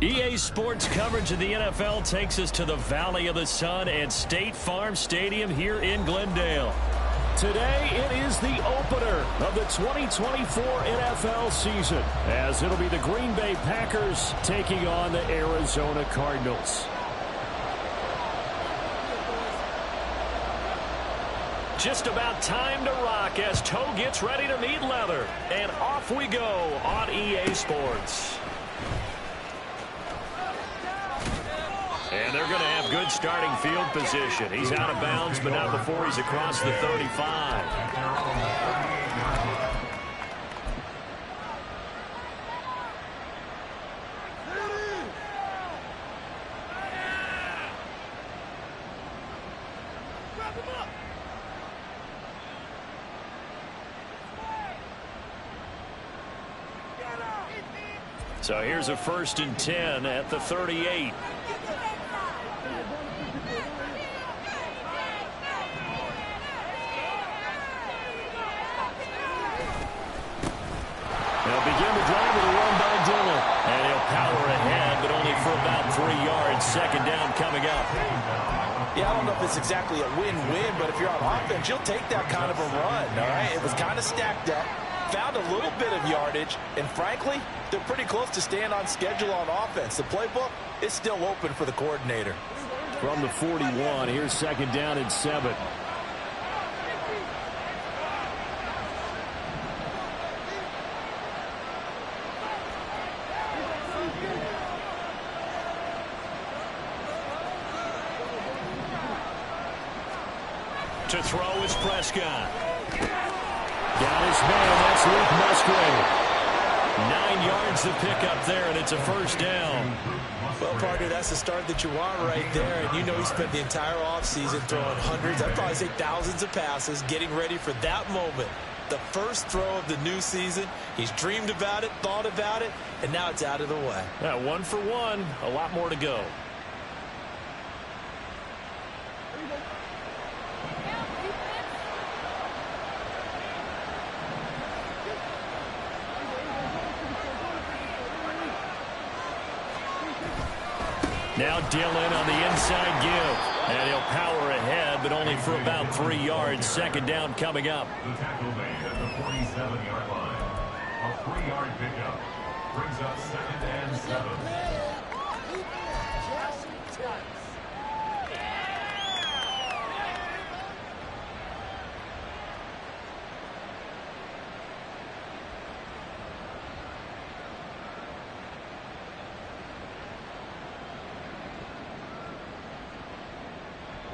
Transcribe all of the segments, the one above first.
EA Sports coverage of the NFL takes us to the Valley of the Sun at State Farm Stadium here in Glendale. Today, it is the opener of the 2024 NFL season, as it'll be the Green Bay Packers taking on the Arizona Cardinals. Just about time to rock as toe gets ready to meet leather. And off we go on EA Sports. And they're going to have good starting field position. He's out of bounds, but not before he's across the 35. So here's a 1st and 10 at the 38. They'll begin the drive with a run by Dillon. And he'll power ahead, but only for about 3 yards. 2nd down coming up. Yeah, I don't know if it's exactly a win-win, but if you're on offense, you'll take that kind of a run, all right? It was kind of stacked up, found a little bit of yardage, and frankly, they're pretty close to staying on schedule on offense. The playbook is still open for the coordinator. From the 41, here's 2nd down and 7. To throw is Prescott. Got his man, that's Luke Musgrave. 9 yards to pick up there, and it's a 1st down. Well, partner, that's the start that you want right there. And you know he spent the entire offseason throwing hundreds, I'd probably say thousands of passes, getting ready for that moment. The first throw of the new season. He's dreamed about it, thought about it, and now it's out of the way. Yeah, 1 for 1, a lot more to go. Now Dillon on the inside give. And he'll power ahead, but only for about 3 yards. 2nd down coming up. The tackle made at the 47-yard line. A 3-yard pickup brings up 2nd and 7.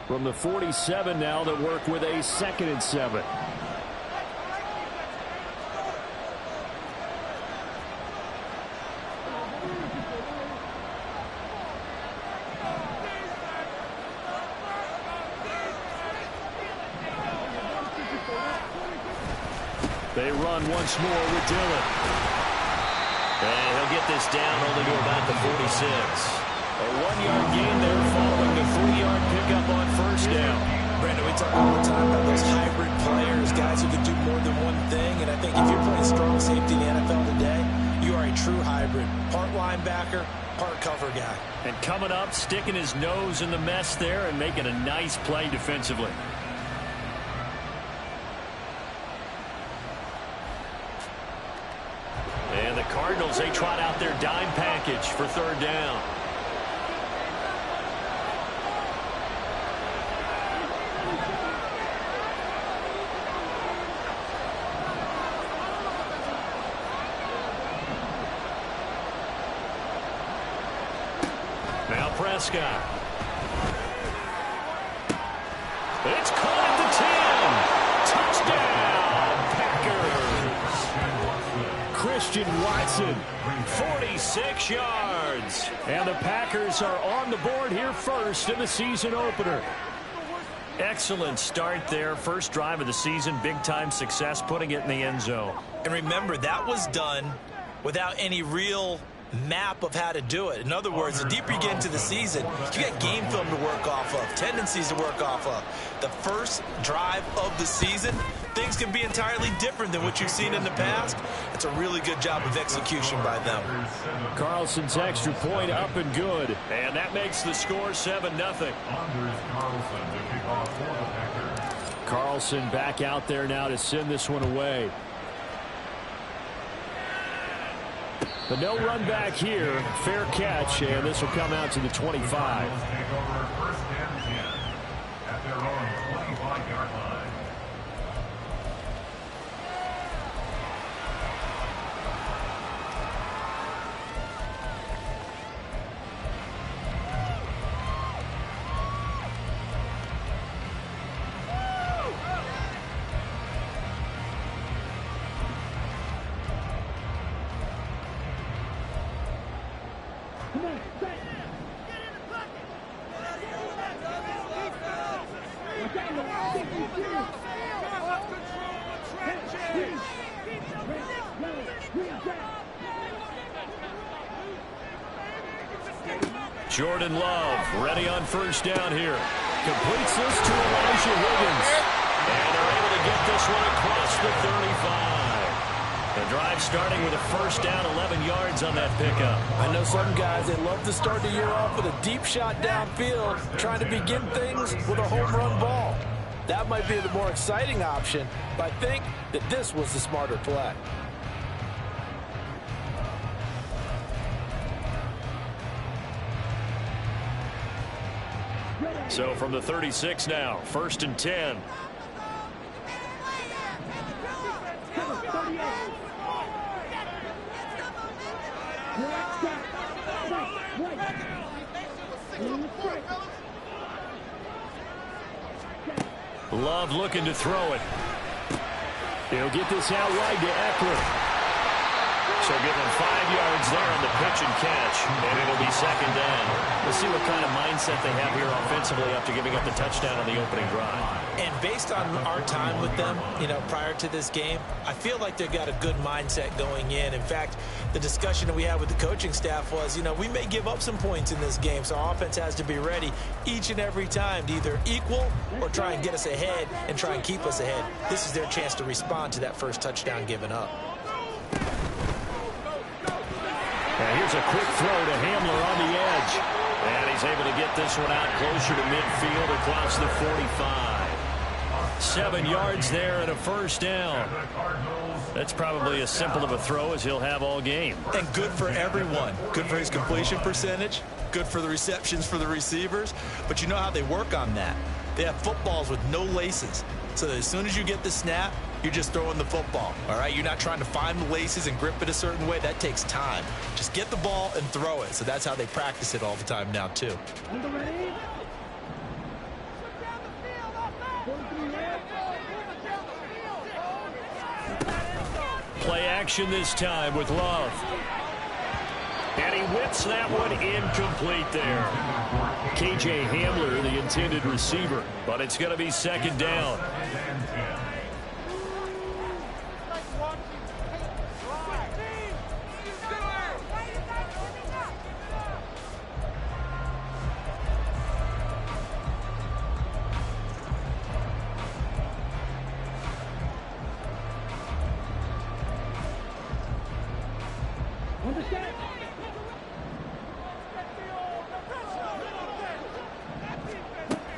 From the 47 now, that work with a 2nd and 7. They run once more with Dillon. And he'll get this down only to about the 46. A 1-yard gain there following the 3-yard pickup on 1st down. Brandon, we talk all the time about those hybrid players, guys who can do more than one thing. And I think if you're playing strong safety in the NFL today, you are a true hybrid. Part linebacker, part cover guy. And coming up, sticking his nose in the mess there and making a nice play defensively. And the Cardinals, they trot out their dime package for third down. Now Prescott. It's caught at the 10. Touchdown, Packers. Christian Watson, 46 yards. And the Packers are on the board here first in the season opener. Excellent start there. First drive of the season. Big-time success, putting it in the end zone. And remember, that was done without any real map of how to do it. In other words, the deeper you get into the season, you got game film to work off of, tendencies to work off of. The first drive of the season, things can be entirely different than what you've seen in the past. It's a really good job of execution by them. Carlson's extra point up and good. And that makes the score 7-0. Carlson back out there now to send this one away. But no run back here. Fair catch, and this will come out to the 25. Take over first and 10 at their own 25-yard line. Jordan Love ready on first down here. Completes this to Elijah Higgins. And they're able to get this one across the 35. The drive starting with a first down, 11 yards on that pickup. I know some guys, they love to start the year off with a deep shot downfield, trying to begin things with a home run ball. That might be the more exciting option, but I think that this was the smarter play. So from the 36 now, first and 10. Love looking to throw it. He'll get this out wide to Eckler. So give him 5 yards there on the pitch and catch, and it'll be second down. Let's see what kind of mindset they have here offensively after giving up the touchdown on the opening drive. And based on our time with them, prior to this game, I feel like they've got a good mindset going in. In fact, the discussion that we had with the coaching staff was, we may give up some points in this game, so our offense has to be ready each and every time to either equal or try and get us ahead and try and keep us ahead. This is their chance to respond to that first touchdown given up. Now here's a quick throw to Hamler on the edge. And he's able to get this one out closer to midfield across the 45. 7 yards there and a first down. That's probably as simple of a throw as he'll have all game. And good for everyone. Good for his completion percentage. Good for the receptions for the receivers. But you know how they work on that. They have footballs with no laces. So that as soon as you get the snap, you're just throwing the football, all right? You're not trying to find the laces and grip it a certain way. That takes time. Just get the ball and throw it. So that's how they practice it all the time now, too. Play action this time with Love. And he whips that one incomplete there. KJ Hamler, the intended receiver. But it's going to be second down.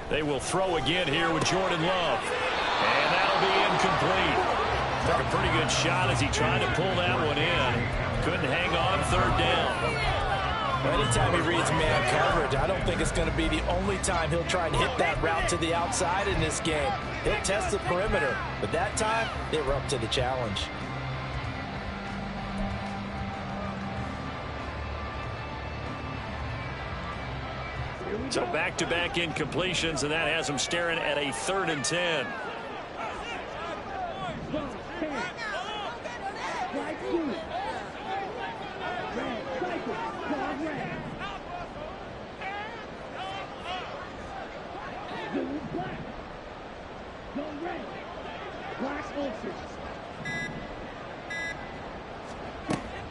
They will throw again here with Jordan Love. And that'll be incomplete. Took a pretty good shot as he tried to pull that one in. Couldn't hang on, third down. Anytime he reads man coverage, I don't think it's going to be the only time he'll try and hit that route to the outside in this game. He'll test the perimeter, but that time, they were up to the challenge. So back-to-back incompletions, and that has him staring at a 3rd and 10.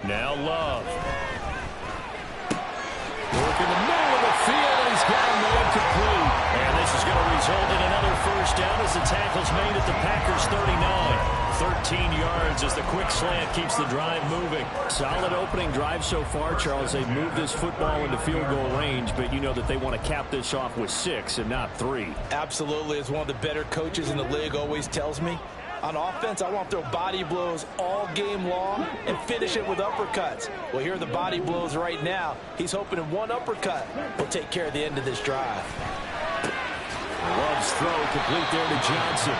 Now Love. Work in the middle of the field, and he's got him incomplete. And this is going to result in another first down as the tackle's made at the Packers' 39. 13 yards as the quick slant keeps the drive moving. Solid opening drive so far, Charles. They've moved this football into field goal range, but you know that they want to cap this off with 6 and not 3. Absolutely. As one of the better coaches in the league always tells me, on offense, I want to throw body blows all game long and finish it with uppercuts. Well, here are the body blows right now. He's hoping in one uppercut will take care of the end of this drive. Love's throw complete there to Johnson.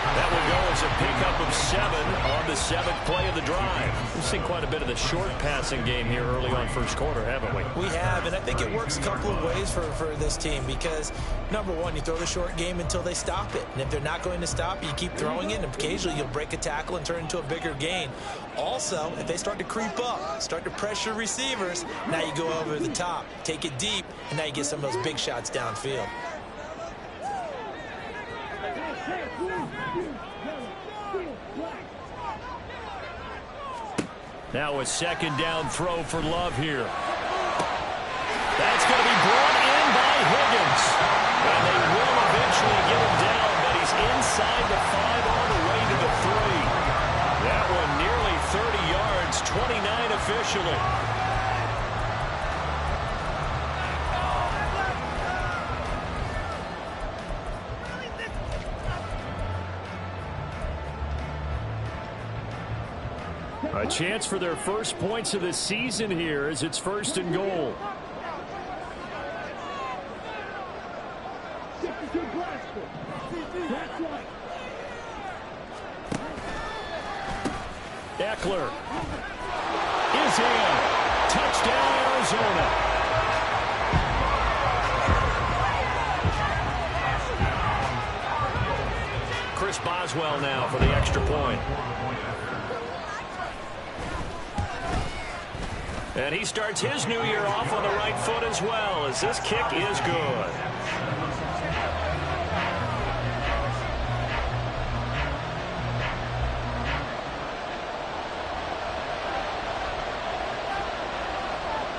That will go as a pickup of 7 on the 7th play of the drive. We've seen quite a bit of the short passing game here early on first quarter, haven't we? We have, and I think it works a couple of ways for this team because, number one, you throw the short game until they stop it. And if they're not going to stop it, you keep throwing it, and occasionally you'll break a tackle and turn into a bigger gain. Also, if they start to creep up, start to pressure receivers, now you go over the top, take it deep, and now you get some of those big shots downfield. Now a 2nd down throw for Love here. That's going to be brought in by Higgins. And they will eventually get him down, but he's inside the 5 on the way to the 3. That one nearly 30 yards, 29 officially. A chance for their first points of the season here as it's 1st and goal. Eckler is in. Touchdown, Arizona. Chris Boswell now for the extra point. And he starts his new year off on the right foot as well, as this kick is good.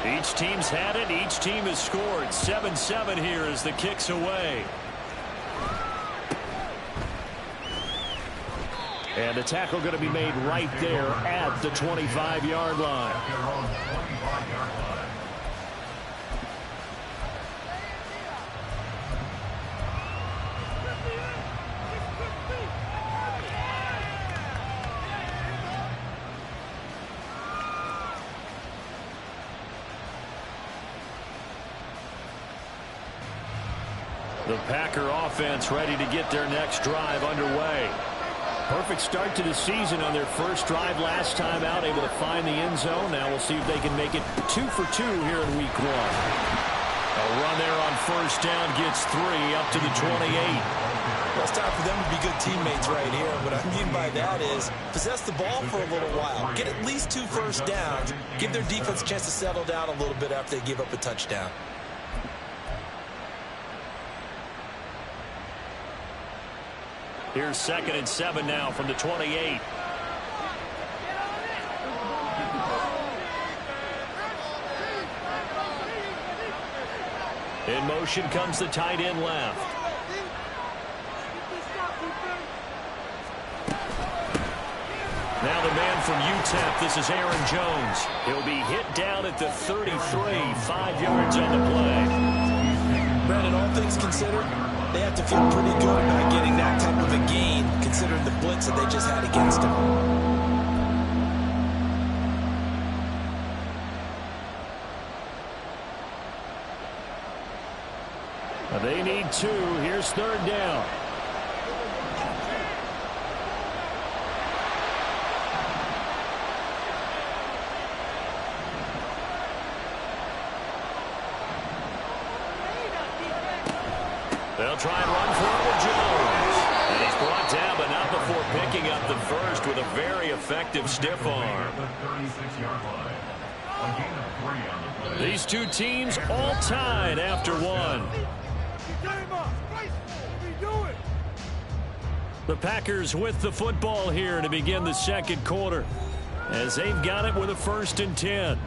Each team's had it. Each team has scored. 7-7 here as the kick's away. And the tackle going to be made right there at the 25-yard line. The Packer offense ready to get their next drive underway. Perfect start to the season on their first drive last time out, able to find the end zone. Now we'll see if they can make it 2 for 2 here in week 1. A run there on first down gets 3 up to the 28. Well, it's time for them to be good teammates right here. What I mean by that is possess the ball for a little while. Get at least 2 first downs. Give their defense a chance to settle down a little bit after they give up a touchdown. Here's 2nd and 7 now from the 28. In motion comes the tight end left. Now the man from UTEP, this is Aaron Jones. He'll be hit down at the 33, 5 yards on the play. Brandon, all things considered, they have to feel pretty good about getting that type of a gain, considering the blitz that they just had against them. They need 2. Here's 3rd down. They'll try and run for it with Jones. And he's brought down, but not before picking up the first with a very effective stiff arm. These two teams all tied after 1. The Packers with the football here to begin the second quarter, as they've got it with a 1st and 10.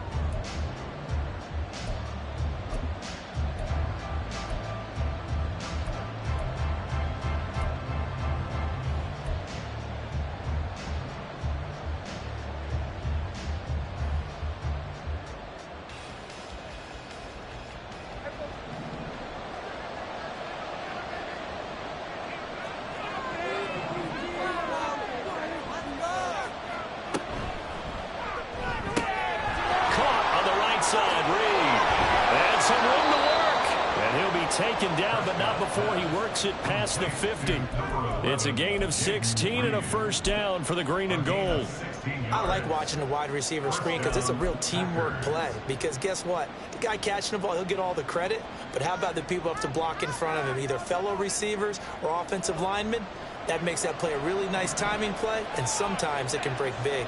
Taken down, but not before he works it past the 50. It's a gain of 16 and a 1st down for the green and gold. I like watching the wide receiver screen because it's a real teamwork play. Because guess what? The guy catching the ball, he'll get all the credit. But how about the people up to block in front of him, either fellow receivers or offensive linemen? That makes that play a really nice timing play, and sometimes it can break big.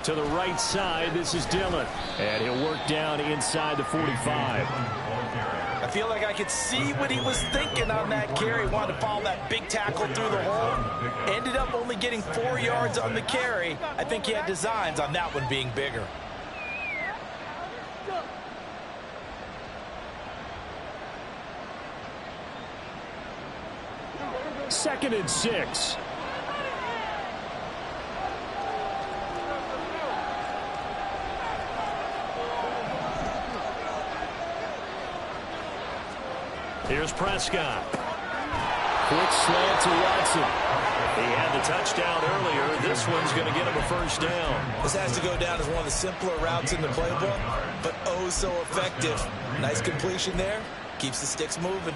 To the right side, this is Dillon. And he'll work down inside the 45. I feel like I could see what he was thinking on that carry. Wanted to follow that big tackle through the hole. Ended up only getting 4 yards on the carry. I think he had designs on that one being bigger. Second and 6. Here's Prescott. Quick slant to Watson. He had the touchdown earlier. This one's going to get him a 1st down. This has to go down as one of the simpler routes in the playbook, but oh so effective. Nice completion there. Keeps the sticks moving.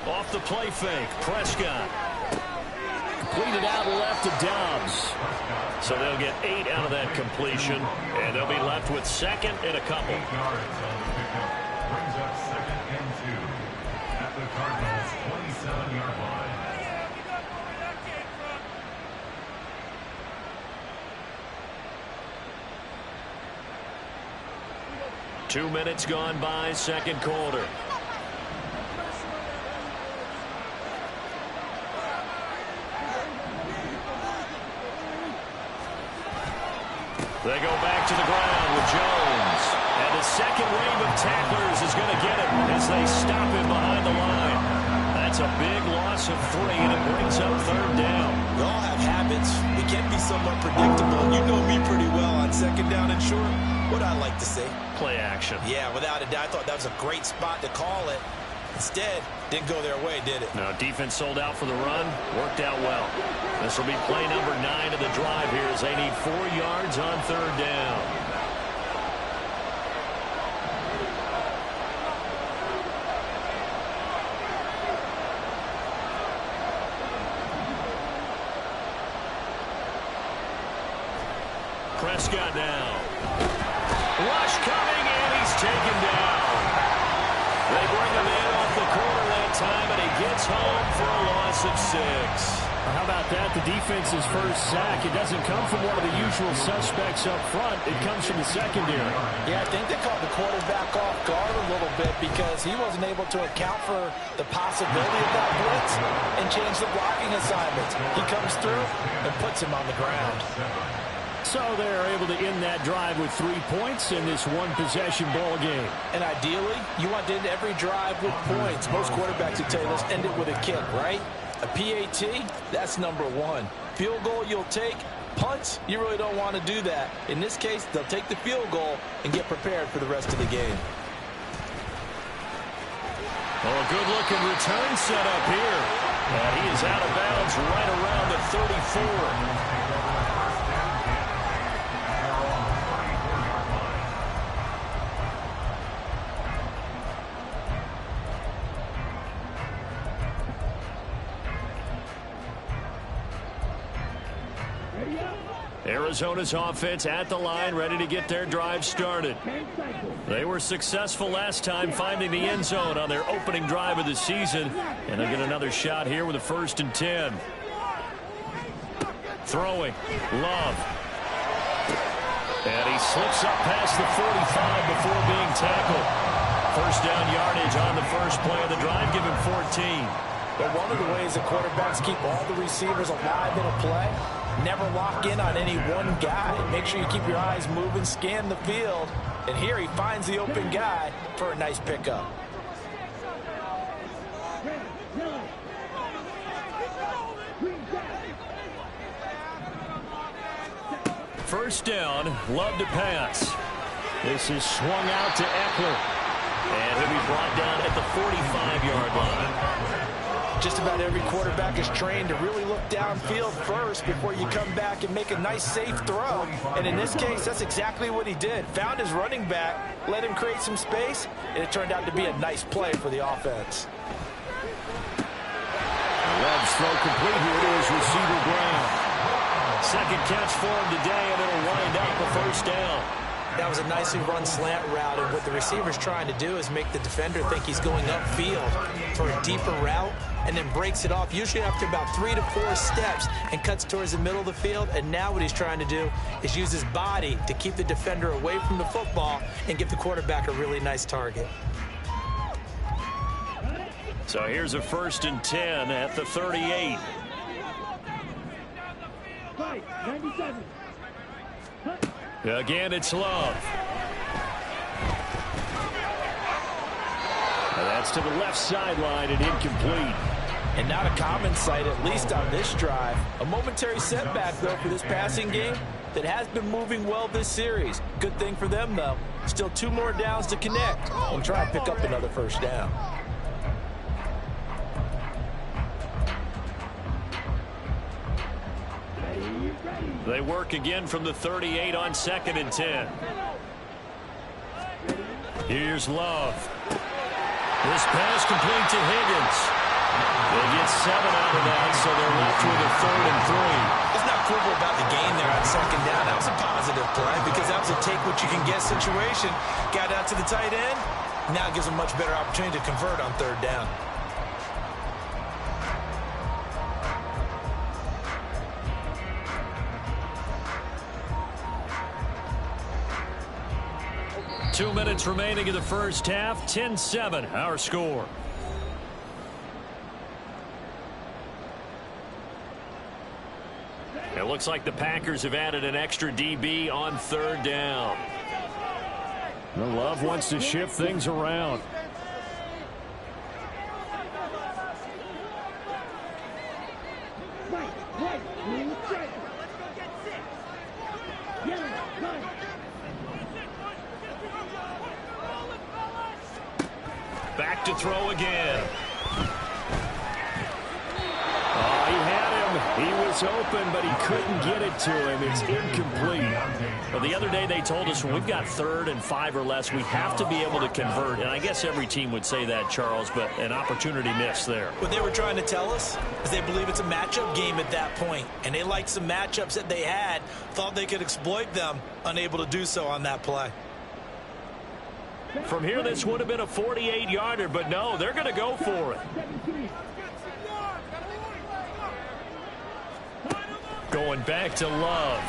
Off the play fake, Prescott. Completed out left to Dobbs. So they'll get 8 out of that completion, and they'll be left with 2nd and a couple. 8 yards on the pickup. Brings up 2nd and 2 at the Cardinals' 27-yard line. 2 minutes gone by, second quarter. They go back to the ground with Jones. And the second wave of tacklers is going to get him as they stop him behind the line. That's a big loss of 3, and it brings up 3rd down. We all have habits. We can be somewhat predictable. You know me pretty well on 2nd down and short. What I like to say? Play action. Yeah, without a doubt. I thought that was a great spot to call it. Instead, didn't go their way, did it? No, defense sold out for the run. Worked out well. This will be play number 9 of the drive here as they need 4 yards on 3rd down. Prescott now. loss of 6. How about that? The defense's first sack. It doesn't come from one of the usual suspects up front. It comes from the secondary. Yeah, I think they caught the quarterback off guard a little bit because he wasn't able to account for the possibility of that blitz and change the blocking assignments. He comes through and puts him on the ground. So they're able to end that drive with 3 points in this one-possession ball game. And ideally, you want to end every drive with points. Most quarterbacks would tell you, let's end it with a kick, right? A PAT, that's number 1. Field goal you'll take. Punts, you really don't want to do that. In this case, they'll take the field goal and get prepared for the rest of the game. Oh, a good-looking return set up here. And he is out of bounds right around the 34. Arizona's offense at the line, ready to get their drive started. They were successful last time finding the end zone on their opening drive of the season, and they'll get another shot here with a 1st and 10. Throwing, Love. And he slips up past the 45 before being tackled. First down yardage on the first play of the drive, give him 14. But one of the ways that quarterbacks keep all the receivers alive in a play, never lock in on any one guy. Make sure you keep your eyes moving, scan the field. And here he finds the open guy for a nice pickup. First down, Love to pass. This is swung out to Eckler. And he'll be brought down at the 45-yard line. Just about every quarterback is trained to really look downfield first before you come back and make a nice, safe throw. And in this case, that's exactly what he did. Found his running back, let him create some space, and it turned out to be a nice play for the offense. Love's throw complete. Here it is, receiver Brown. Second catch for him today, and it'll wind up a first down. That was a nicely run slant route, and what the receiver's trying to do is make the defender think he's going upfield for a deeper route, and then breaks it off, usually after about 3 to 4 steps, and cuts towards the middle of the field. And now what he's trying to do is use his body to keep the defender away from the football and give the quarterback a really nice target. So here's a 1st and 10 at the 38. 97. Again, it's Love. And that's to the left sideline and incomplete. And not a common sight, at least on this drive. A momentary setback, though, for this passing game that has been moving well this series. Good thing for them, though. Still 2 more downs to connect and try and pick up another first down. They work again from the 38 on 2nd and 10. Here's Love. This pass complete to Higgins. They get 7 out of that, so they're left with a 3rd and 3. Let's not quibble about the gain there on 2nd down. That was a positive play because that was a take-what-you-can-get situation. Got out to the tight end. Now it gives them a much better opportunity to convert on 3rd down. Two minutes remaining in the first half. 10-7, our score. It looks like the Packers have added an extra DB on 3rd down. Love wants to shift things around. Back to throw again. Oh, he had him. He was open, but he couldn't get it to him. It's incomplete. Well, the other day they told us when we've got 3rd and 5 or less, we have to be able to convert. And I guess every team would say that, Charles, but an opportunity missed there. What they were trying to tell us is they believe it's a matchup game at that point, and they liked some matchups that they had, thought they could exploit them, unable to do so on that play. From here, this would have been a 48-yarder, but no, they're going to go for it. Going back to Love.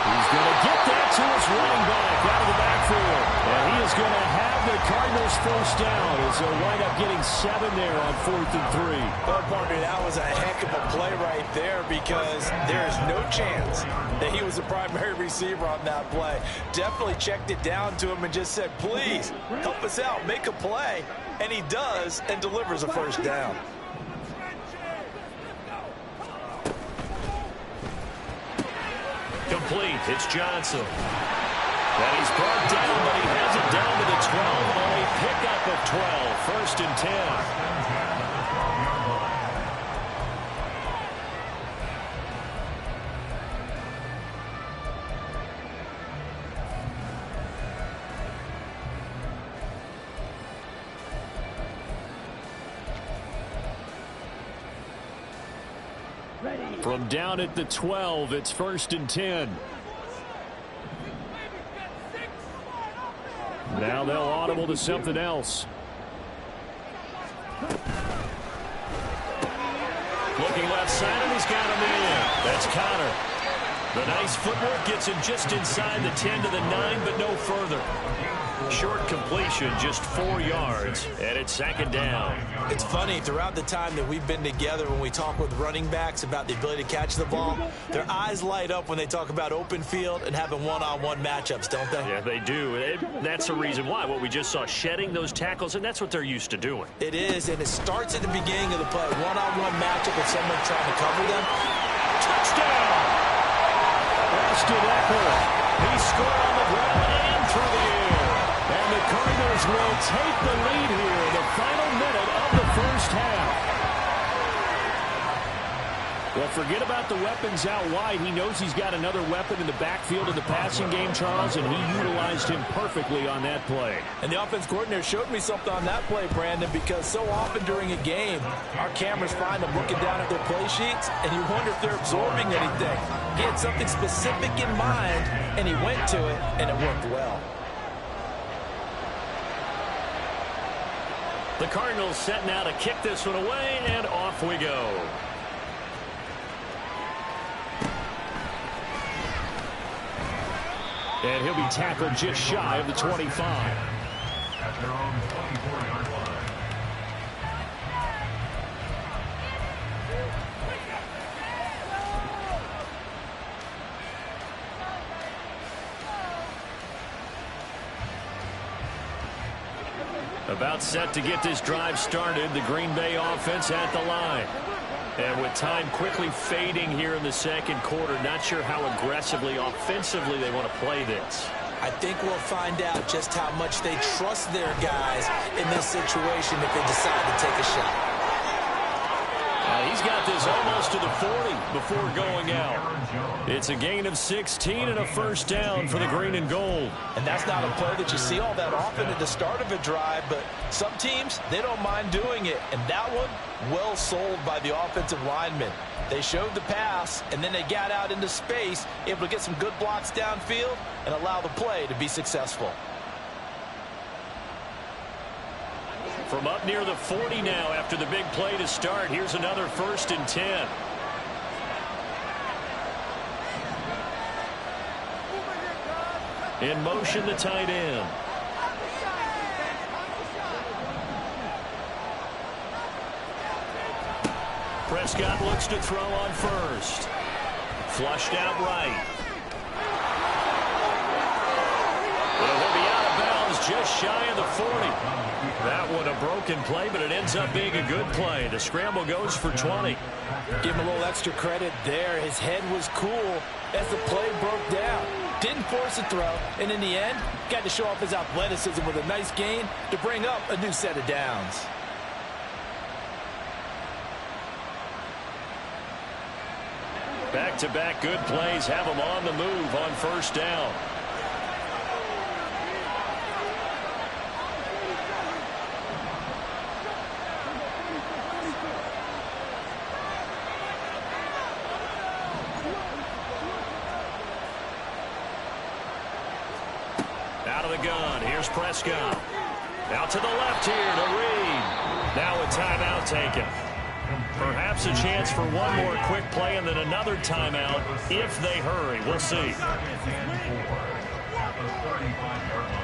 He's going to get that to his running back out of the backfield. And he is going to have the Cardinals first down as they'll wind up getting 7 there on 4th and 3. Well, partner, that was a heck of a play right there because there is no chance that he was the primary receiver on that play. Definitely checked it down to him and just said, please, help us out, make a play. And he does and delivers a first down. Complete. It's Johnson. And he's brought down, but he has it down to the 12 on a pickup of 12. 1st and 10. From down at the 12, it's 1st and 10. Now they'll audible to something else. Looking left side, and he's got him in. That's Connor. The nice footwork gets him just inside the 10 to the 9, but no further. Short completion, just 4 yards, and it's 2nd down. It's funny, throughout the time that we've been together, when we talk with running backs about the ability to catch the ball, their eyes light up when they talk about open field and having one-on-one matchups, don't they? Yeah, they do. That's the reason why. What we just saw, shedding those tackles, and that's what they're used to doing. It is, and it starts at the beginning of the play. One-on-one matchup with someone trying to cover them. Touchdown! Austin Eckler. He scored on the ground and through the air. And the Cardinals will take the lead here in the final minute of the first half. Well, forget about the weapons out wide. He knows he's got another weapon in the backfield of the passing game, Charles, and he utilized him perfectly on that play. And the offense coordinator showed me something on that play, Brandon, because so often during a game, our cameras find them looking down at their play sheets, and you wonder if they're absorbing anything. He had something specific in mind, and he went to it, and it worked well. The Cardinals set now to kick this one away, and off we go. And he'll be tackled just shy of the 25. At their own 24-yard line. About set to get this drive started, the Green Bay offense at the line. And with time quickly fading here in the 2nd quarter, not sure how aggressively, offensively they want to play this. I think we'll find out just how much they trust their guys in this situation if they decide to take a shot. He's got this almost to the 40 before going out. It's a gain of 16 and a first down for the green and gold. And that's not a play that you see all that often at the start of a drive, but some teams, they don't mind doing it. And that one, well sold by the offensive lineman. They showed the pass, and then they got out into space, able to get some good blocks downfield and allow the play to be successful. From up near the 40 now after the big play to start. Here's another 1st and 10. In motion, the tight end. Prescott looks to throw on first. Flushed out right. It'll be out of bounds just shy of the 40. That one a broken play, but it ends up being a good play. The scramble goes for 20. Give him a little extra credit there. His head was cool as the play broke down. Didn't force a throw, and in the end, got to show off his athleticism with a nice gain to bring up a new set of downs. Back-to-back good plays have him on the move on first down. Out of the gun, here's Prescott. Out to the left here to Reed. Now a timeout taken. Perhaps a chance for one more quick play and then another timeout if they hurry. We'll see. At the 35-yard line.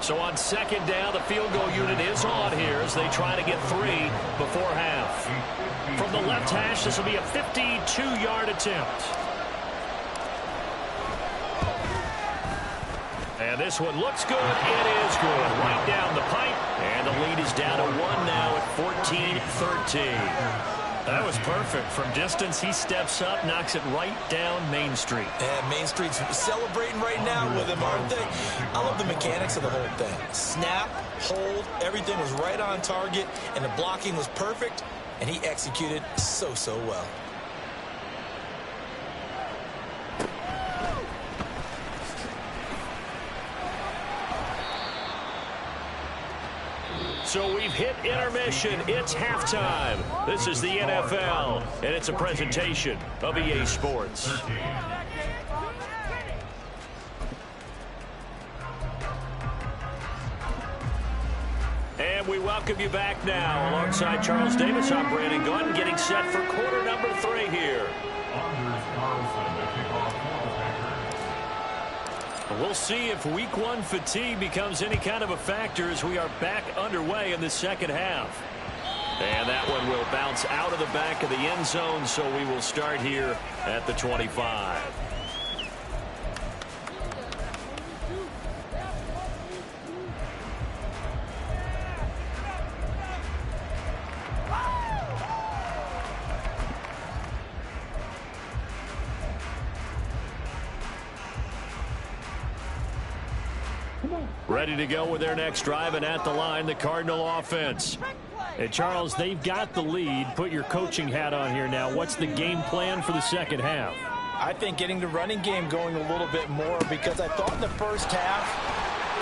So on second down, the field goal unit is on here as they try to get 3 before half. From the left hash, this will be a 52-yard attempt. And this one looks good. It is good. Right down the pipe. And the lead is down to 1 now at 14-13. That was perfect. From distance, he steps up, knocks it right down Main Street. And Main Street's celebrating right now with him, aren't they? I love the mechanics of the whole thing. Snap, hold, everything was right on target, and the blocking was perfect, and he executed so well. So we've hit intermission. It's halftime. This is the NFL, and it's a presentation of EA Sports. And we welcome you back now. Alongside Charles Davis, I'm Brandon Gordon, getting set for quarter number 3 here. We'll see if week 1 fatigue becomes any kind of a factor as we are back underway in the second half. And that one will bounce out of the back of the end zone, so we will start here at the 25. Ready to go with their next drive, and at the line, the Cardinal offense. And Charles, they've got the lead. Put your coaching hat on here now. What's the game plan for the second half? I think getting the running game going a little bit more, because I thought in the first half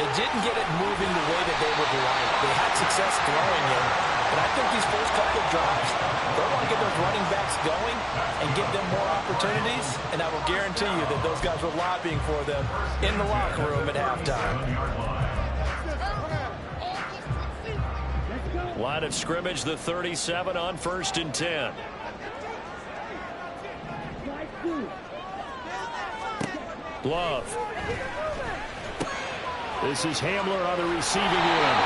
they didn't get it moving the way that they would like. They had success throwing it, but I think these first couple of drives, they want to get those running backs going and give them more opportunities, and I will guarantee you that those guys were lobbying for them in the locker room at halftime. Line of scrimmage, the 37 on 1st and 10. Love. This is Hamler on the receiving end.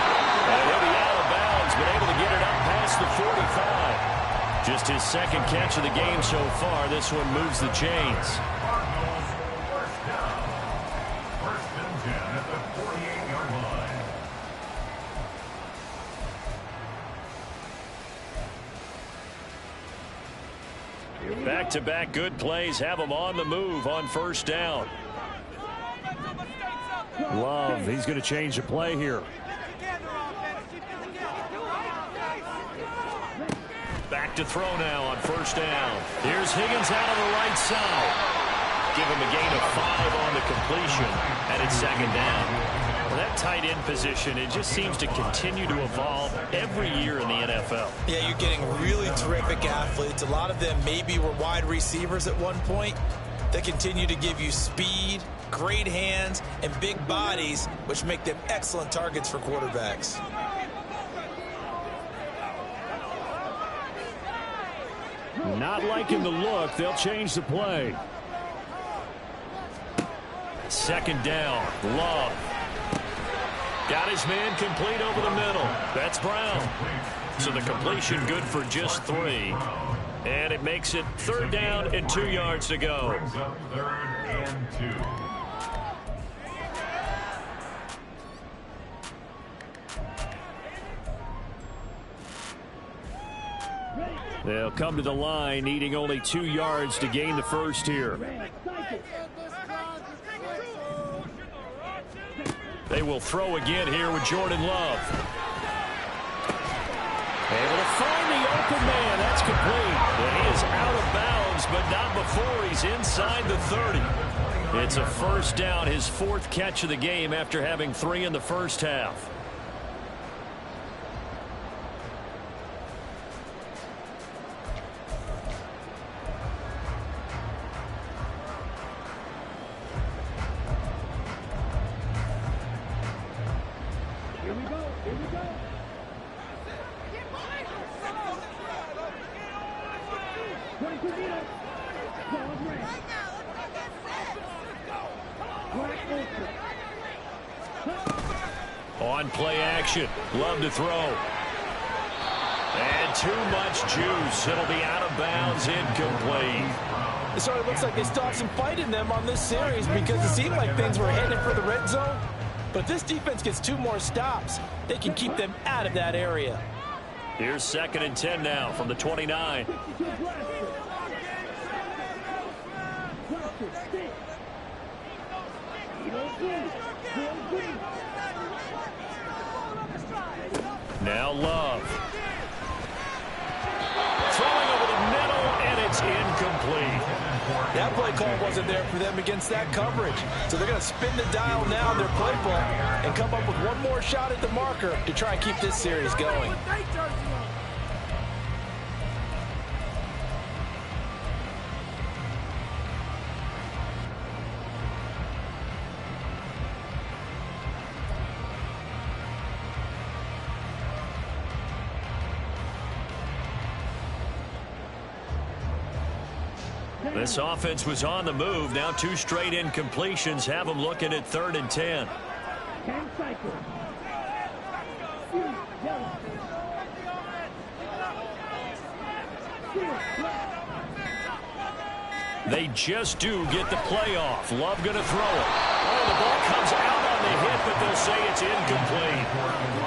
And he'll be out of bounds, but able to get it up past the 45. Just his second catch of the game so far. This one moves the chains. First and 10 at the 48-yard line. Back-to-back good plays have them on the move on first down. Love, he's going to change the play here. Back to throw now on first down. Here's Higgins out on the right side. Give him a gain of 5 on the completion, and it's second down. Well, that tight end position, it just seems to continue to evolve every year in the NFL. Yeah, you're getting really terrific athletes. A lot of them maybe were wide receivers at one point. They continue to give you speed, great hands, and big bodies, which make them excellent targets for quarterbacks. Not liking the look. They'll change the play. Second down. Love. Got his man complete over the middle. That's Brown. So the completion good for just 3. And it makes it 3rd down and 2 yards to go. Brings up 3rd and 2. They'll come to the line, needing only 2 yards to gain the first here. They will throw again here with Jordan Love. Able to find the open man. That's complete. And he is out of bounds, but not before he's inside the 30. It's a first down, his 4th catch of the game after having 3 in the first half. Here we go. Here we go. 22 meters. Ball red. Black open. On play action. Love to throw. And too much juice. It'll be out of bounds, incomplete. It sort of looks like they still have some fight in them on this series because it seemed like things were headed for the red zone. But this defense gets 2 more stops. They can keep them out of that area. Here's 2nd and 10 now from the 29. Now Love. Throwing over the middle, and it's incomplete. That play call wasn't there for them against that coverage. So they're going to spin the dial now in their playbook and come up with one more shot at the marker to try and keep this series going. This offense was on the move. Now 2 straight incompletions have them looking at 3rd and 10. 10 cycles. They just do get the playoff. Love going to throw it. Oh, the ball comes out on the hit, but they'll say it's incomplete.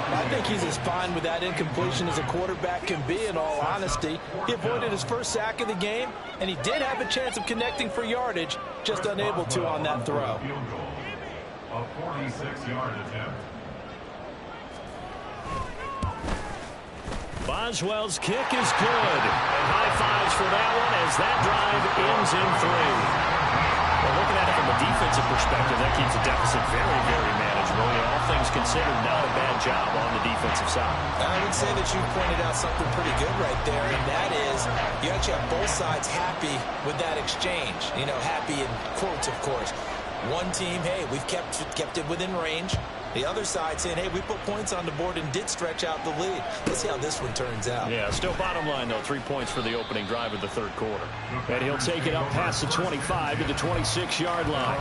I think he's as fine with that incompletion as a quarterback can be, in all honesty. He avoided his first sack of the game, and he did have a chance of connecting for yardage, just unable to on that throw. A 46-yard attempt. Boswell's kick is good. And high fives for that one as that drive ends in 3. Well, looking at it from a defensive perspective, that keeps the deficit very, very manageable. All things considered, not a bad job on the defensive side. I would say that you pointed out something pretty good right there, and that is you actually have both sides happy with that exchange. You know, happy in quotes, of course. One team, hey, we've kept it within range. The other side saying, hey, we put points on the board and did stretch out the lead. Let's see how this one turns out. Yeah, still bottom line, though, 3 points for the opening drive of the 3rd quarter. And he'll take it up past the 25 to the 26-yard line.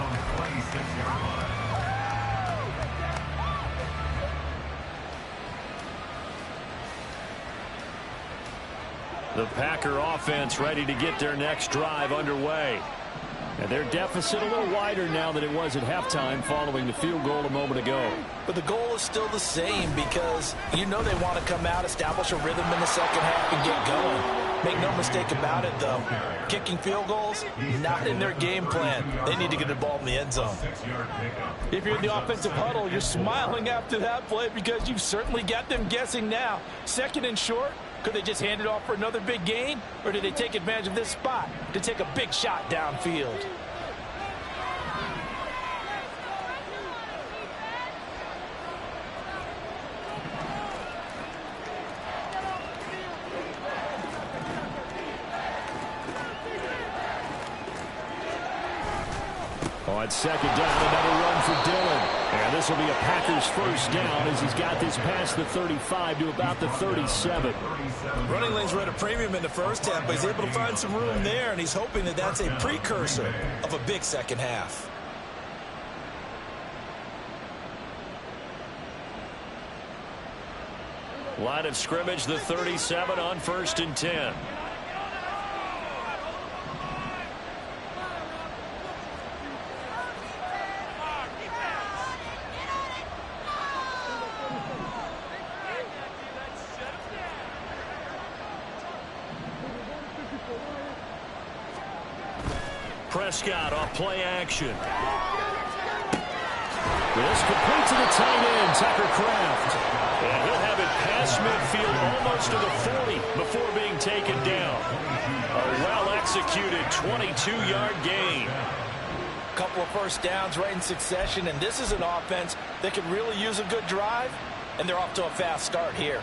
The Packer offense ready to get their next drive underway. And their deficit a little wider now than it was at halftime following the field goal a moment ago. But the goal is still the same because you know they want to come out, establish a rhythm in the second half, and get going. Make no mistake about it, though. Kicking field goals, not in their game plan. They need to get the ball in the end zone. If you're in the offensive huddle, you're smiling after that play because you've certainly got them guessing now. 2nd and short. Could they just hand it off for another big gain? Or did they take advantage of this spot to take a big shot downfield? On 2nd down, another run for Dillon. And this will be a Packers first down as he's got this past the 35 to about the 37. Running lanes were at a premium in the first half, but he's able to find some room there, and he's hoping that that's a precursor of a big second half. Line of scrimmage, the 37 on 1st and 10. Prescott off play action. This complete to the tight end, Tucker Kraft. And he'll have it past midfield almost to the 40 before being taken down. A well-executed 22-yard gain. Couple of first downs right in succession, and this is an offense that could really use a good drive, and they're off to a fast start here.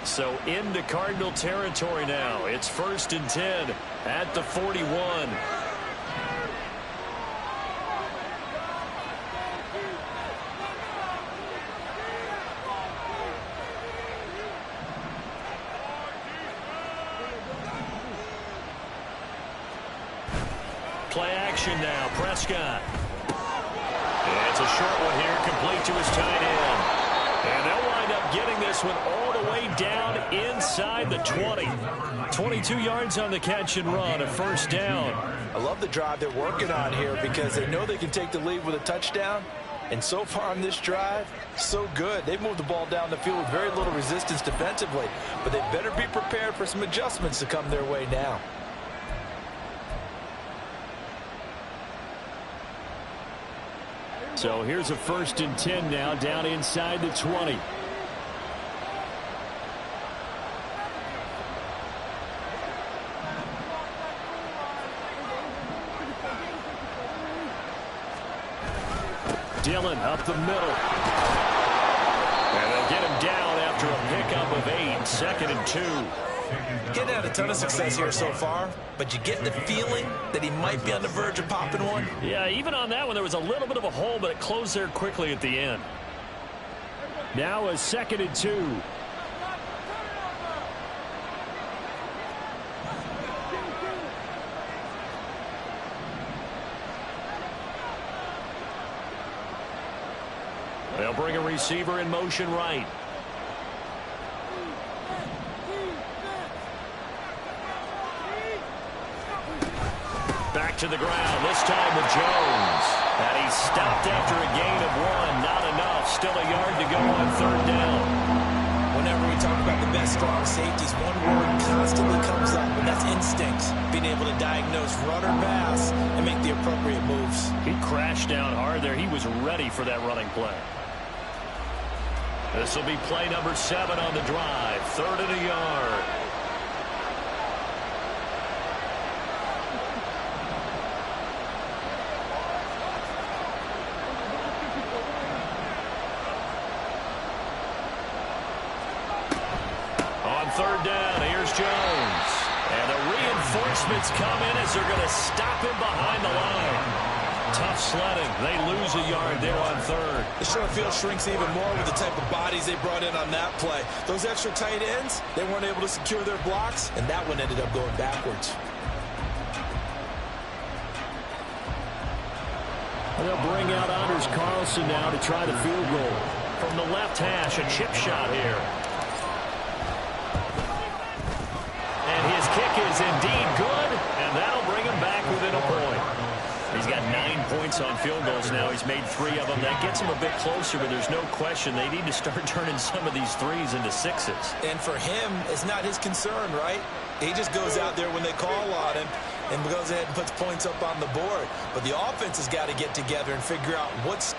So into Cardinal territory now. It's 1st and 10 at the 41. Play action now. Prescott. And it's a short one here, complete to his tight end. And they'll wind up getting this one all the way down inside the 20. 22 yards on the catch and run, a first down. I love the drive they're working on here because they know they can take the lead with a touchdown. And so far on this drive, so good. They've moved the ball down the field with very little resistance defensively. But they better be prepared for some adjustments to come their way now. So here's a 1st and 10 now, down inside the 20. Dillon up the middle. And they'll get him down after a pickup of 8, 2nd and 2. Getting had a ton of success here so far, but you get the feeling that he might be on the verge of popping one. Yeah, even on that one, there was a little bit of a hole, but it closed there quickly at the end. Now a 2nd and 2. They'll bring a receiver in motion right. Back to the ground, this time with Jones. And he's stopped after a gain of 1. Not enough. Still a yard to go on 3rd down. Whenever we talk about the best strong safeties, one word constantly comes up, and that's instincts. Being able to diagnose run or pass and make the appropriate moves. He crashed down hard there. He was ready for that running play. This will be play number 7 on the drive. 3rd and a yard. On 3rd down, here's Jones. And the reinforcements come in as they're going to stop him behind the line. Tough sledding. They lose a yard there on 3rd. The short field shrinks even more with the type of bodies they brought in on that play. Those extra tight ends, they weren't able to secure their blocks, and that one ended up going backwards. They'll bring out Anders Carlson now to try the field goal. From the left hash, a chip shot here. And his kick is indeed good, and that'll bring him back within a point. He's got 9 points on field goals now. He's made 3 of them. That gets him a bit closer, but there's no question they need to start turning some of these 3s into 6s. And for him, it's not his concern, right? He just goes out there when they call on him and goes ahead and puts points up on the board. But the offense has got to get together and figure out what's...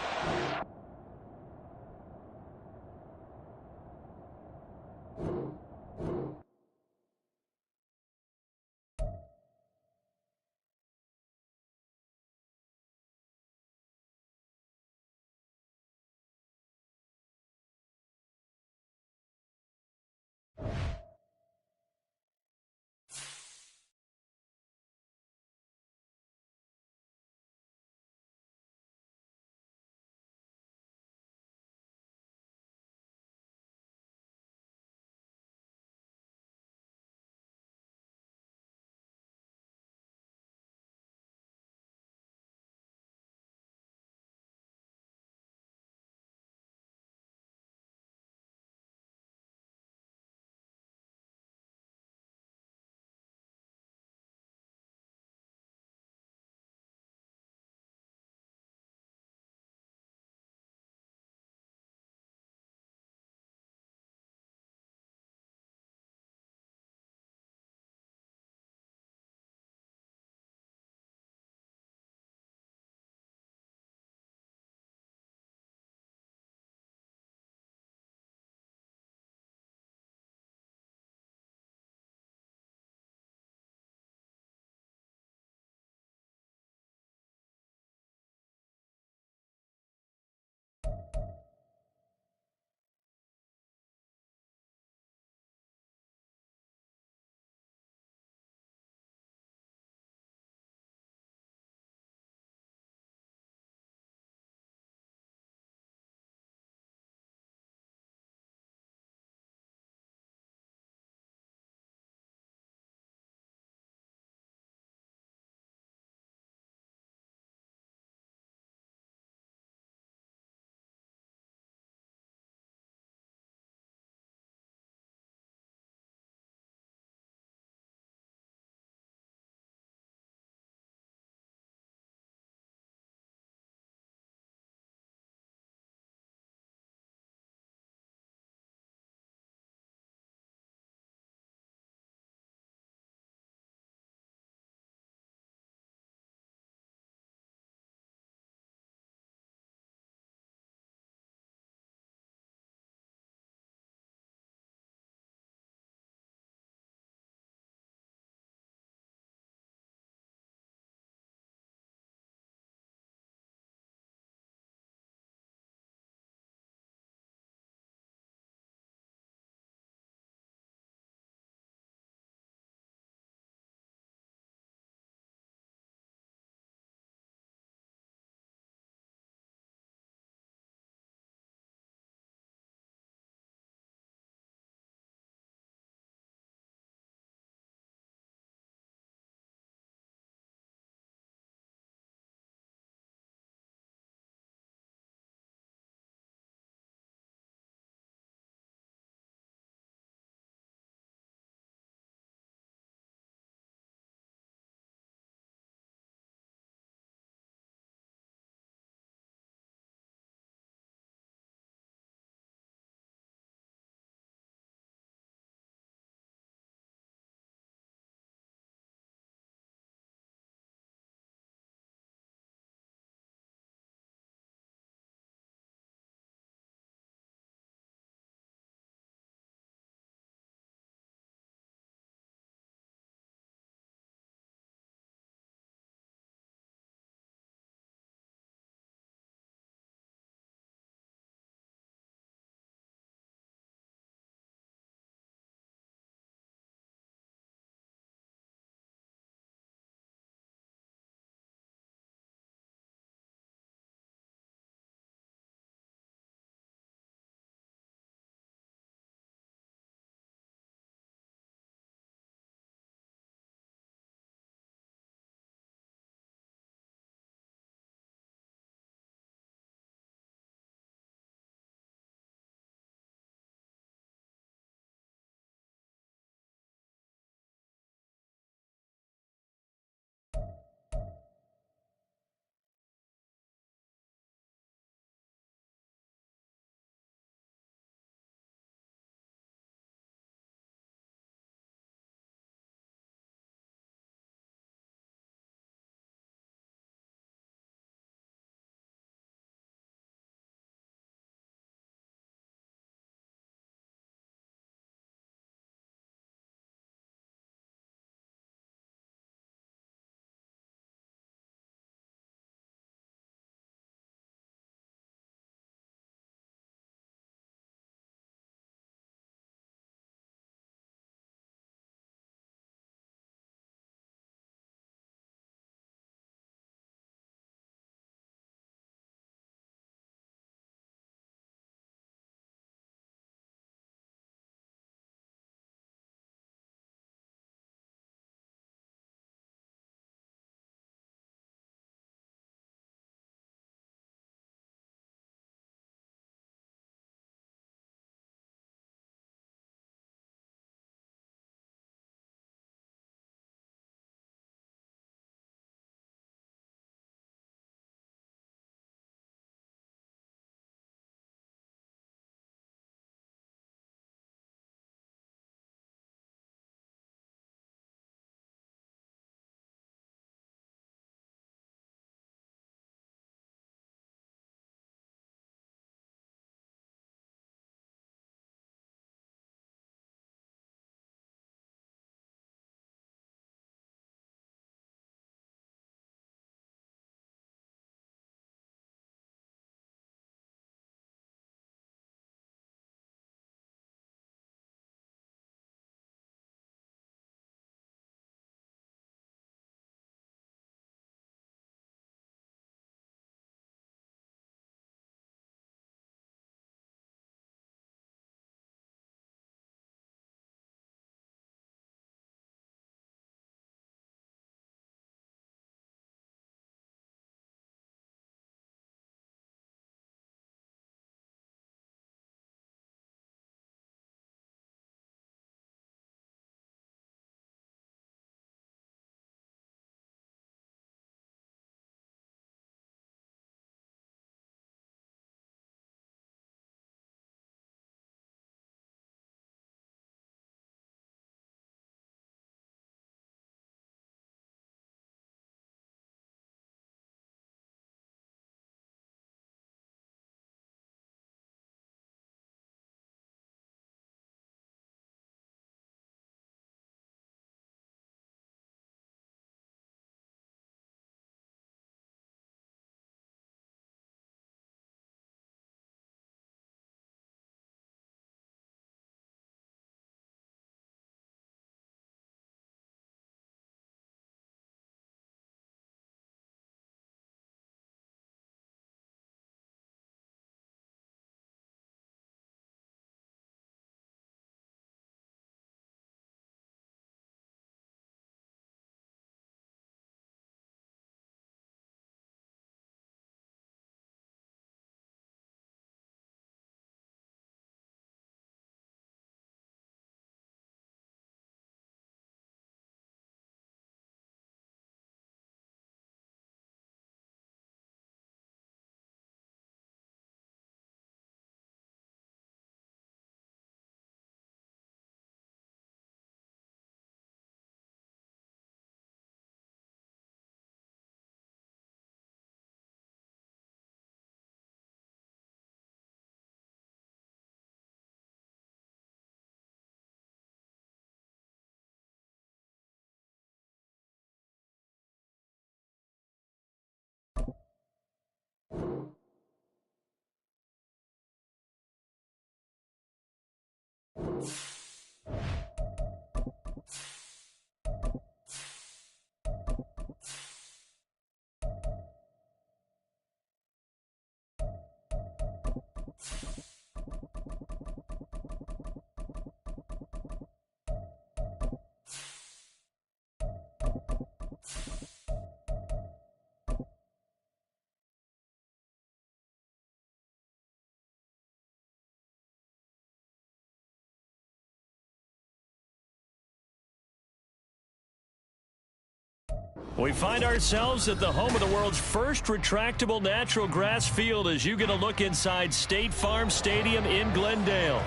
We find ourselves at the home of the world's first retractable natural grass field as you get a look inside State Farm Stadium in Glendale.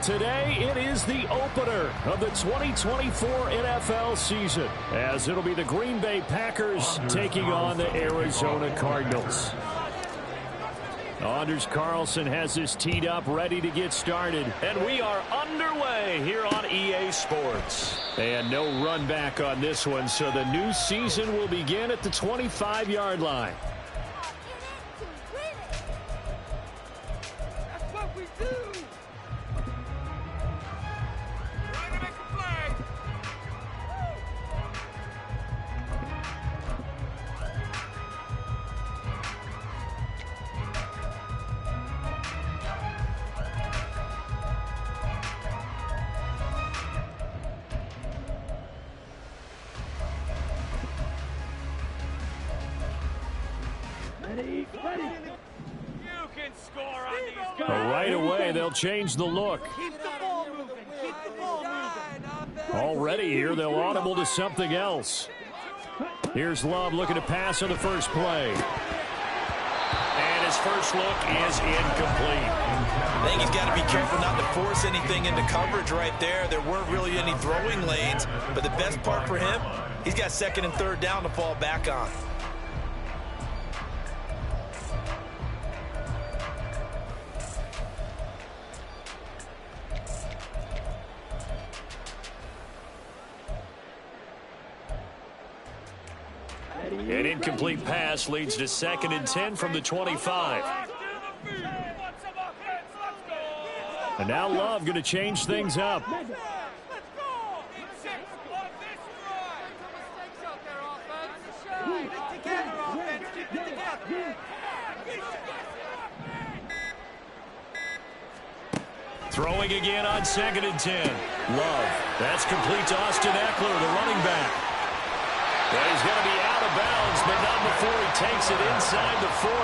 Today, it is the opener of the 2024 NFL season, as it'll be the Green Bay Packers taking on the Arizona Cardinals. Anders Carlson has this teed up, ready to get started. And we are underway here on EA Sports. And no run back on this one, so the new season will begin at the 25-yard line. That's what we do. We're gonna make a flag. Ready. You can score on these guys. Right away, they'll change the look. Keep the ball moving. Keep the ball moving. Already here, they'll audible to something else. Here's Love looking to pass on the first play. And his first look is incomplete. I think he's got to be careful not to force anything into coverage right there. There weren't really any throwing lanes, but the best part for him, he's got second and third down to fall back on. An incomplete pass leads to 2nd and 10 from the 25. And now Love going to change things up. Let's go. 6 on this drive. Get together, offense. Get together. Throwing again on 2nd and 10. Love. That's complete to Austin Eckler, the running back. But he's going to be out of bounds, but not before he takes it inside the 40.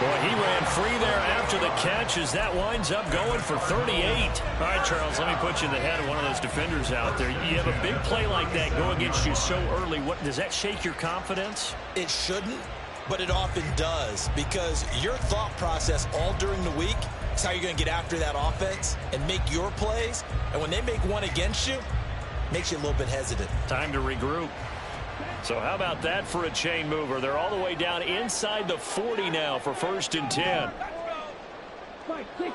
Boy, he ran free there after the catch as that winds up going for 38. All right, Charles, let me put you in the head of one of those defenders out there. You have a big play like that go against you so early. What does that shake your confidence? It shouldn't, but it often does, because your thought process all during the week is how you're going to get after that offense and make your plays. And when they make one against you, it makes you a little bit hesitant. Time to regroup. So how about that for a chain mover? They're all the way down inside the 40 now for 1st and 10. Fight 60.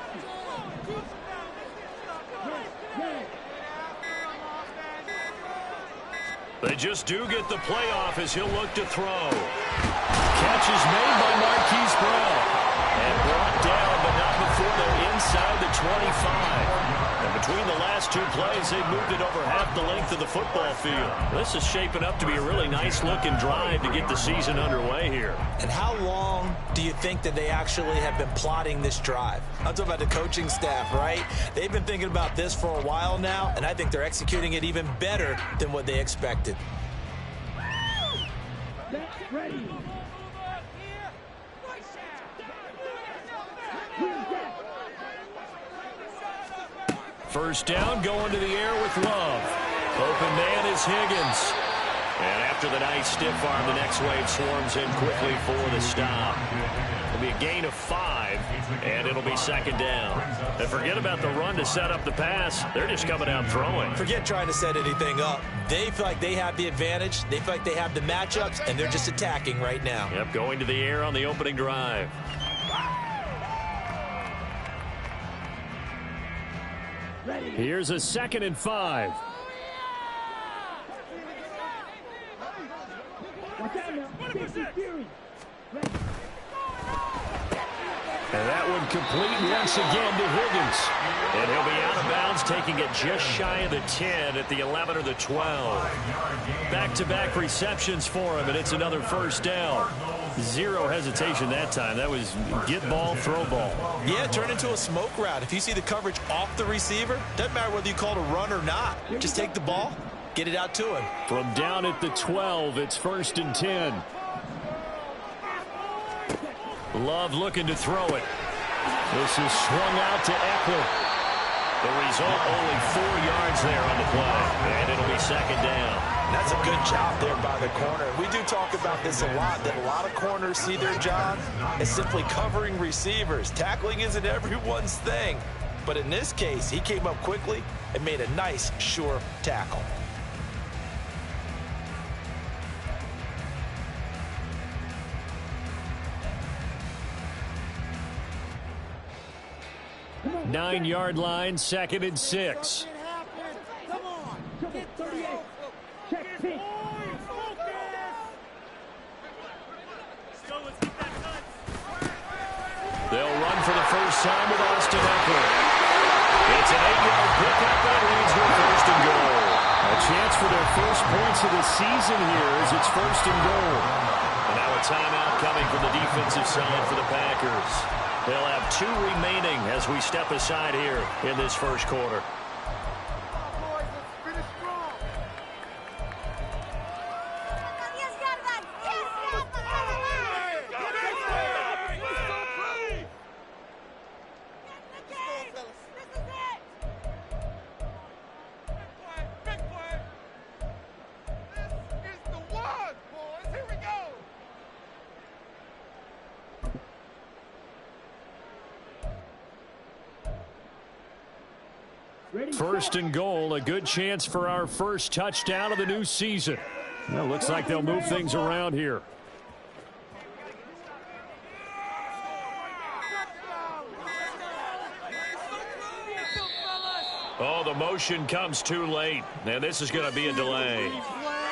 They just do get the playoff as he'll look to throw. Catch is made by Marquise Brown. And brought down, but not before they're inside the 25. And between the last two plays, they've moved it over half the length of the football field. This is shaping up to be a really nice-looking drive to get the season underway here. And how long do you think that they actually have been plotting this drive? I'm talking about the coaching staff, right? They've been thinking about this for a while now, and I think they're executing it even better than what they expected. That's ready. First down, going to the air with Love. Open man is Higgins. And after the nice stiff arm, the next wave swarms in quickly for the stop. It'll be a gain of 5, and it'll be 2nd down. And forget about the run to set up the pass. They're just coming out throwing. Forget trying to set anything up. They feel like they have the advantage. They feel like they have the matchups, and they're just attacking right now. Yep, going to the air on the opening drive. Here's a 2nd and 5. Watch out now. Safety Fury. Ready. And that one complete once again to Higgins. And he'll be out of bounds, taking it just shy of the 10 at the 11 or the 12. Back-to-back receptions for him, and it's another first down. Zero hesitation that time. That was get ball, throw ball. Yeah, turn into a smoke route. If you see the coverage off the receiver, doesn't matter whether you call it a run or not. Just take the ball, get it out to him. From down at the 12, it's 1st and 10. Love looking to throw it. This is swung out to Eckler. The result, only 4 yards there on the play. And it'll be 2nd down. That's a good job there by the corner. We do talk about this a lot, that a lot of corners see their job as simply covering receivers. Tackling isn't everyone's thing. But in this case, he came up quickly and made a nice, sure tackle. Nine-yard line, 2nd and 6. Come on. Get 38. Check pink. They'll run for the first time with Austin Eckler. It's an 8-yard pickup that leads to 1st and goal. A chance for their first points of the season here as it's 1st and goal. And now a timeout coming from the defensive side for the Packers. They'll have 2 remaining as we step aside here in this first quarter. First and goal, a good chance for our first touchdown of the new season. Well, looks like they'll move things around here. Oh, the motion comes too late, and this is going to be a delay.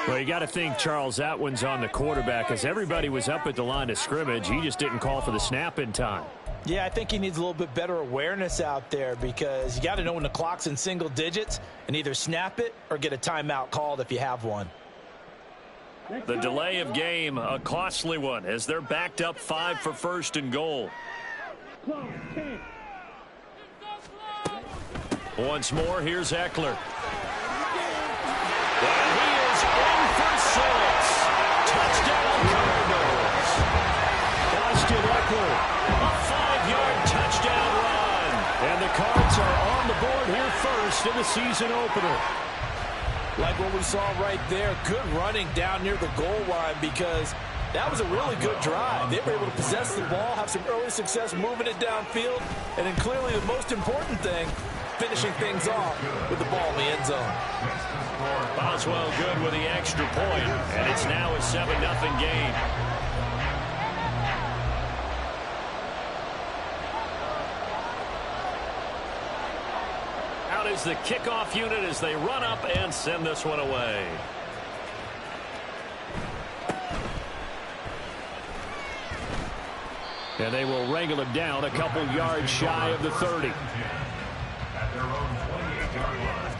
Well, you got to think, Charles, that one's on the quarterback, as everybody was up at the line of scrimmage. He just didn't call for the snap in time. Yeah, I think he needs a little bit better awareness out there, because you got to know when the clock's in single digits and either snap it or get a timeout called if you have one. The delay of game, a costly one, as they're backed up 5 for 1st and goal. Once more, here's Eckler. And he is in for 6. Touchdown, Cardinals. Austin Eckler, a 5-yard touchdown run. And the Cards are on the board here first in the season opener. Like what we saw right there, good running down near the goal line, because that was a really good drive. They were able to possess the ball, have some early success moving it downfield, and then clearly the most important thing, finishing things off with the ball in the end zone. Boswell good with the extra point, and it's now a 7-0 game. Out is the kickoff unit as they run up and send this one away. And they will wrangle him down a couple yards shy of the 30. At their own 28-yard line.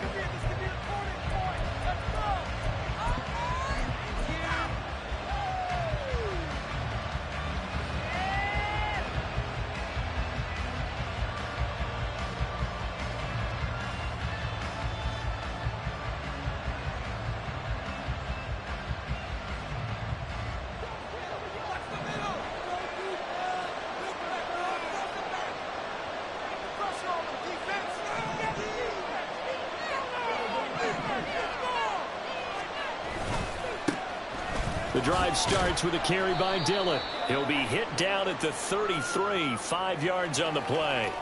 The drive starts with a carry by Dillon. He'll be hit down at the 33, 5 yards on the play.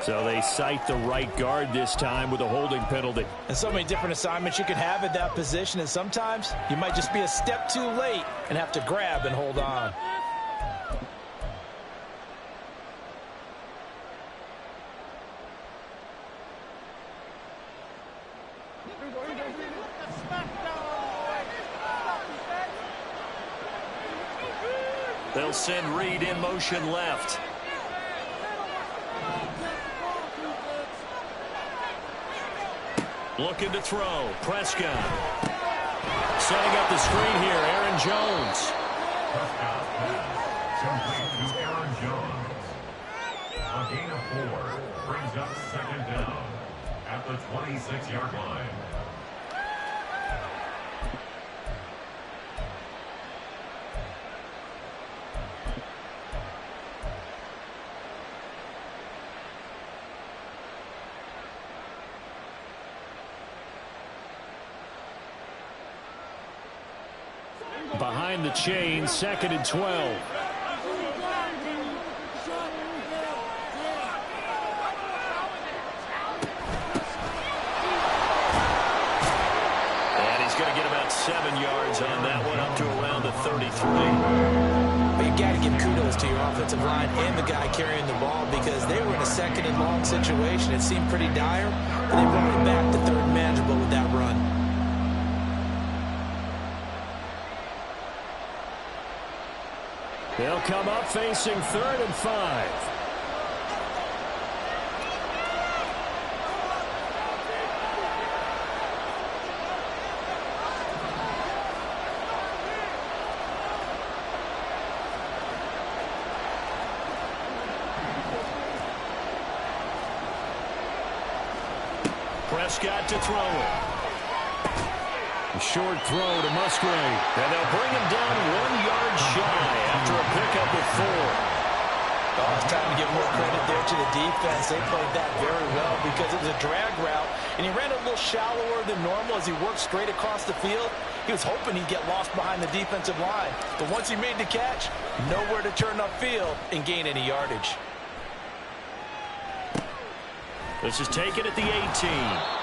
So they cite the right guard this time with a holding penalty. And so many different assignments you can have at that position, and sometimes you might just be a step too late and have to grab and hold on. They'll send Reed in motion left. Looking to throw. Prescott. Setting up the screen here. Aaron Jones. Prescott pass complete to Aaron Jones. A gain of 4 brings up second down at the 26-yard line. Behind the chain, 2nd and 12. And he's going to get about 7 yards on that one, up to around the 33. But you got to give kudos to your offensive line and the guy carrying the ball, because they were in a 2nd and long situation. It seemed pretty dire, but they brought it back to 3rd and manageable with that run. They'll come up facing 3rd and 5. Prescott to throw it. A short throw to Musgrave. And they'll bring him down 1 yard shy after a pickup of 4. Oh, it's time to give more credit there to the defense. They played that very well because it was a drag route, and he ran a little shallower than normal as he worked straight across the field. He was hoping he'd get lost behind the defensive line. But once he made the catch, nowhere to turn upfield and gain any yardage. This is taken at the 18.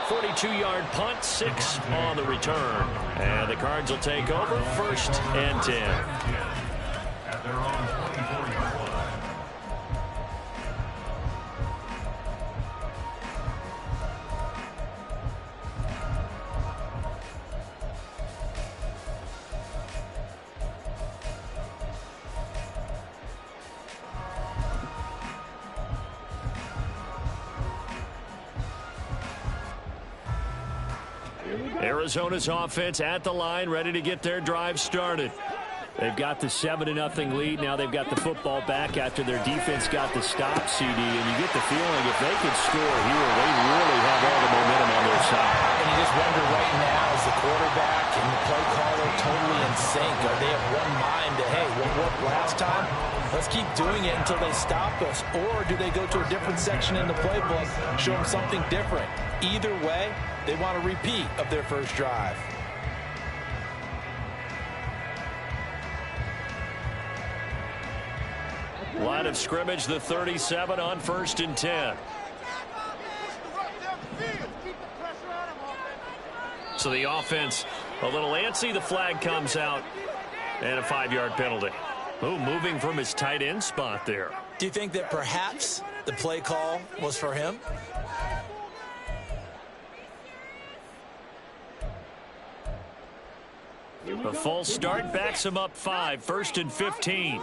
42-yard punt, 6 on the return. And the Cards will take over, 1st and 10. At their own 24-yard line. Arizona's offense at the line, ready to get their drive started. They've got the 7-0 lead. Now they've got the football back after their defense got the stop, CD. And you get the feeling if they could score here, they really have all the momentum on their side. And you just wonder right now, is the quarterback and the play caller totally in sync? Are they of one mind to, hey, what worked last time? Let's keep doing it until they stop us. Or do they go to a different section in the playbook, show them something different? Either way, they want a repeat of their first drive. Line of scrimmage, the 37 on 1st and 10. So the offense a little antsy. The flag comes out and a 5-yard penalty. Oh, moving from his tight end spot there. Do you think that perhaps the play call was for him? A false start backs him up 5, 1st and 15.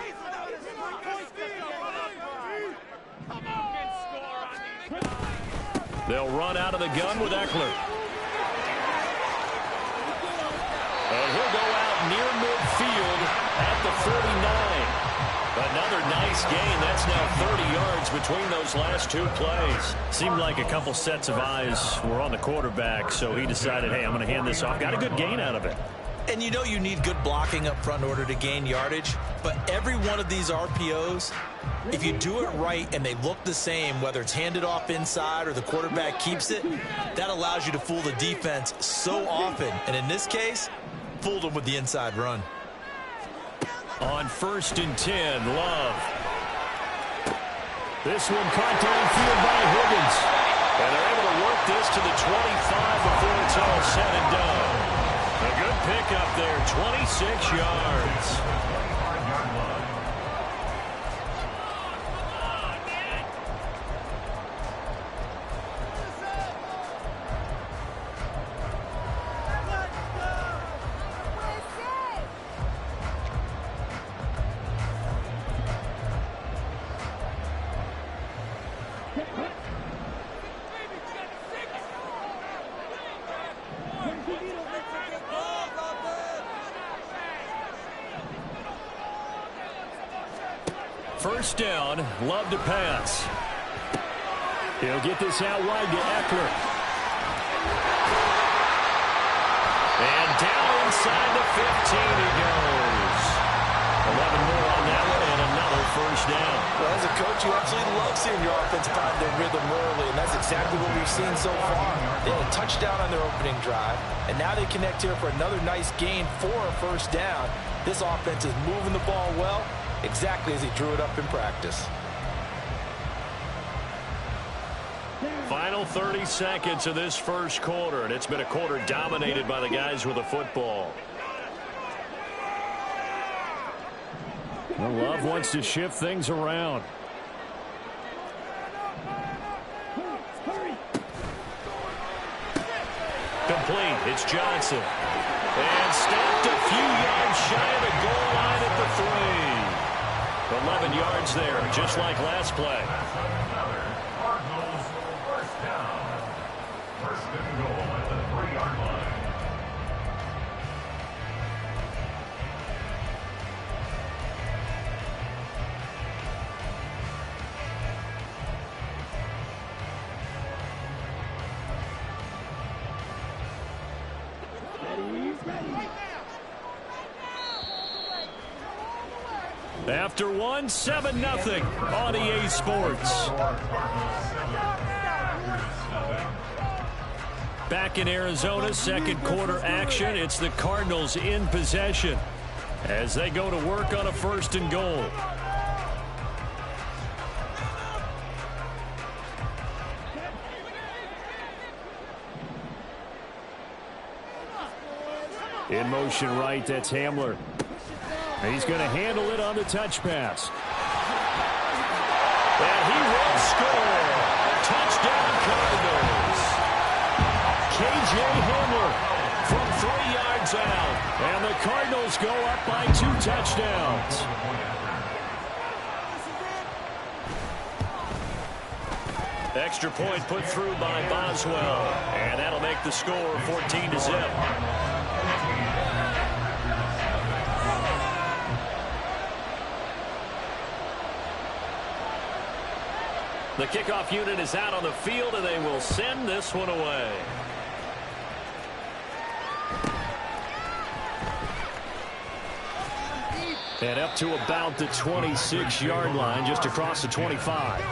They'll run out of the gun with Eckler. And he'll go out near midfield at the 49. Another nice gain. That's now 30 yards between those last 2 plays. Seemed like a couple sets of eyes were on the quarterback, so he decided, hey, I'm going to hand this off. Got a good gain out of it. And you know you need good blocking up front in order to gain yardage. But every one of these RPOs, if you do it right and they look the same, whether it's handed off inside or the quarterback keeps it, that allows you to fool the defense so often. And in this case, fooled them with the inside run. On 1st and 10, Love. This one caught downfield by Higgins. And they're able to work this to the 25 before it's all said and done. A good pickup there, 26 yards. first down. Love to pass. He'll get this out wide to Eckler. And down inside the 15 he goes. 11 more on that one and another first down. Well, as a coach, you absolutely love seeing your offense find their rhythm early, and that's exactly what we've seen so far. They had a touchdown on their opening drive, and now they connect here for another nice gain for a first down. This offense is moving the ball well, exactly as he drew it up in practice. Final 30 seconds of this first quarter, and it's been a quarter dominated by the guys with the football. Well, Love wants to shift things around. Complete. It's Johnson. And stopped a few yards shy of the goal line at the 3. 11 yards there, just like last play. Cardinals first down. First and goal at the 3-yard line. After one, 7-0 on EA Sports. Back in Arizona, second quarter action. It's the Cardinals in possession as they go to work on a first and goal. In motion right, that's Hamler. He's going to handle it on the touch pass. And he will score. Touchdown Cardinals. KJ Hamler from 3 yards out. And the Cardinals go up by 2 touchdowns. Extra point put through by Boswell. And that'll make the score 14-0. The kickoff unit is out on the field, and they will send this one away. And up to about the 26-yard line, just across the 25.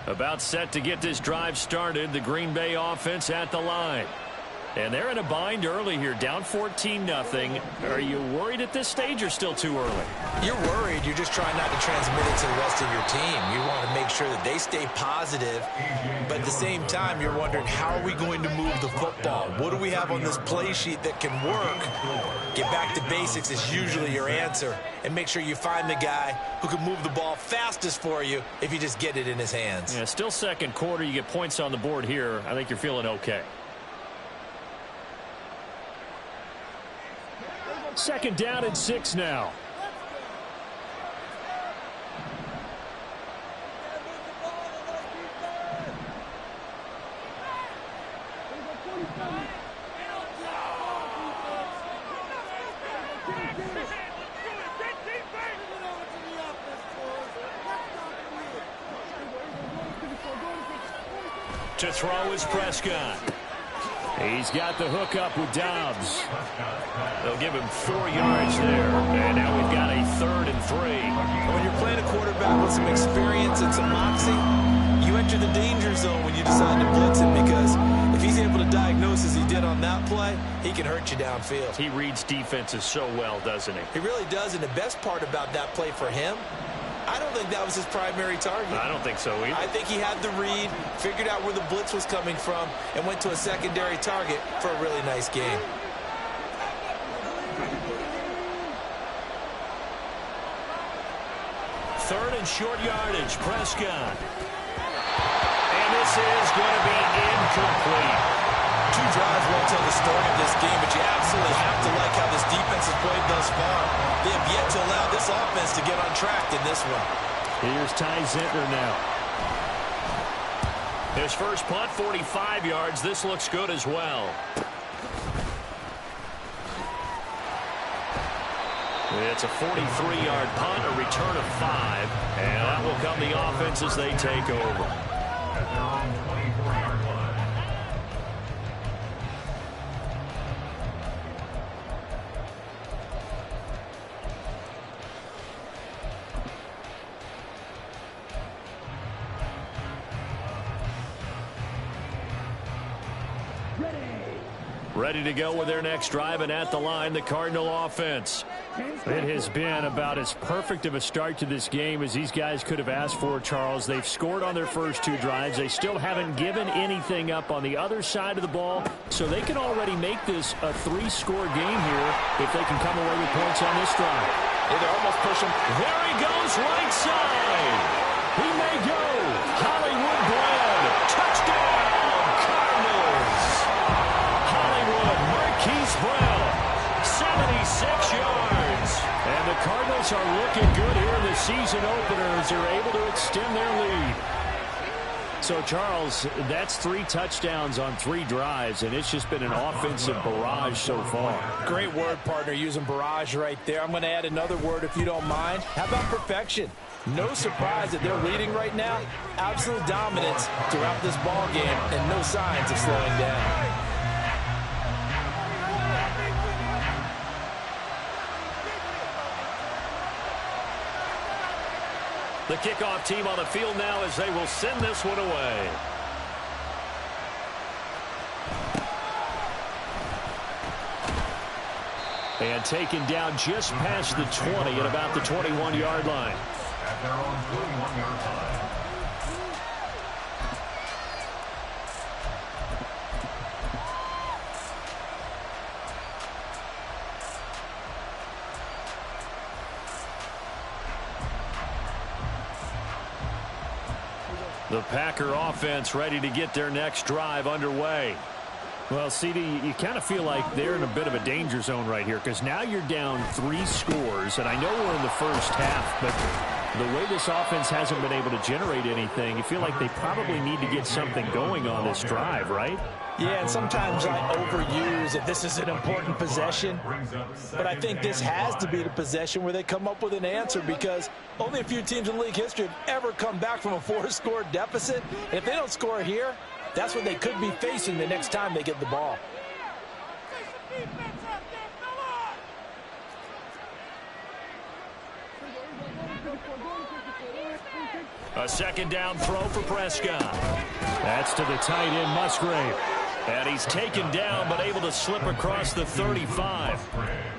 About set to get this drive started. The Green Bay offense at the line. And they're in a bind early here, down 14-0. Are you worried at this stage or still too early? You're worried. You're just trying not to transmit it to the rest of your team. You want to make sure that they stay positive. But at the same time, you're wondering, how are we going to move the football? What do we have on this play sheet that can work? Get back to basics is usually your answer. And make sure you find the guy who can move the ball fastest for you if you just get it in his hands. Yeah, still second quarter. You get points on the board here. I think you're feeling okay. Second down and 6 now. To throw is Prescott. He's got the hook up with Dobbs. They'll give him 4 yards there. And now we've got a 3rd and 3. When you're playing a quarterback with some experience and some moxie, you enter the danger zone when you decide to blitz him, because if he's able to diagnose as he did on that play, he can hurt you downfield. He reads defenses so well, doesn't he? He really does, and the best part about that play for him, I don't think that was his primary target. I don't think so either. I think he had the read, figured out where the blitz was coming from, and went to a secondary target for a really nice game. Third and short yardage, Prescott. And this is going to be incomplete. 2 drives won't tell the story of this game, but you absolutely have to like how this defense has played thus far. They have yet to allow this offense to get on track in this one. Here's Ty Zentner now. His first punt, 45 yards. This looks good as well. It's a 43-yard punt, a return of 5, and that will come the offense as they take over. At their own 24-yard line. Ready to go with their next drive, and at the line, the Cardinal offense. It has been about as perfect of a start to this game as these guys could have asked for, Charles. They've scored on their first 2 drives. They still haven't given anything up on the other side of the ball, so they can already make this a 3-score game here if they can come away with points on this drive. Yeah, they're almost pushing. There he goes, right side. He may go. Hollywood Brown. Touchdown, Cardinals. Hollywood Marquise Brown, 76 yards. And the Cardinals are looking good here in the season opener as they're able to extend their lead. So, Charles, that's 3 touchdowns on 3 drives, and it's just been an offensive barrage so far. Great word, partner, using barrage right there. I'm going to add another word if you don't mind. How about perfection? No surprise that they're leading right now. Absolute dominance throughout this ball game and no signs of slowing down. The kickoff team on the field now as they will send this one away. And taken down just past the 20 at about the 21-yard line. At their own 21-yard line. The Packer offense ready to get their next drive underway. Well, CD, you kind of feel like they're in a bit of a danger zone right here because now you're down 3 scores, and I know we're in the first half, but the way this offense hasn't been able to generate anything, you feel like they probably need to get something going on this drive, right? Yeah, and sometimes I overuse that this is an important possession, but I think this has to be the possession where they come up with an answer because only a few teams in league history have ever come back from a 4-score deficit. And if they don't score here, that's what they could be facing the next time they get the ball. A second down throw for Prescott. That's to the tight end, Musgrave. And he's taken down but able to slip across the 35.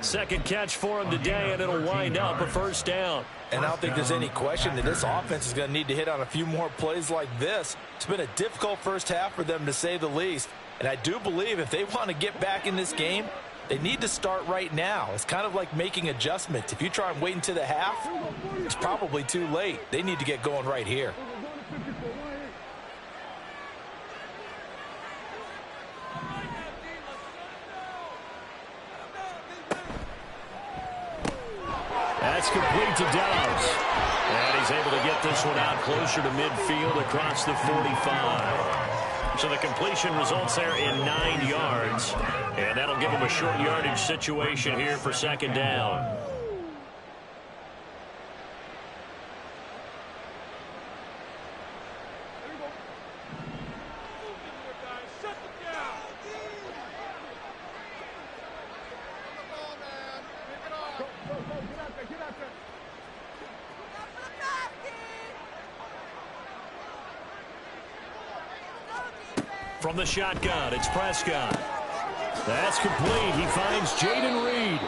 Second catch for him today, and it'll wind up a first down. And I don't think there's any question that this offense is going to need to hit on a few more plays like this. It's been a difficult first half for them, to say the least. And I do believe if they want to get back in this game, they need to start right now. It's kind of like making adjustments. If you try and wait until the half, it's probably too late. They need to get going right here. That's complete to Dobbs. And he's able to get this one out closer to midfield across the 45. So the completion results there in 9 yards. And that'll give him a short yardage situation here for second down. From the shotgun, it's Prescott. That's complete. He finds Jaden Reed.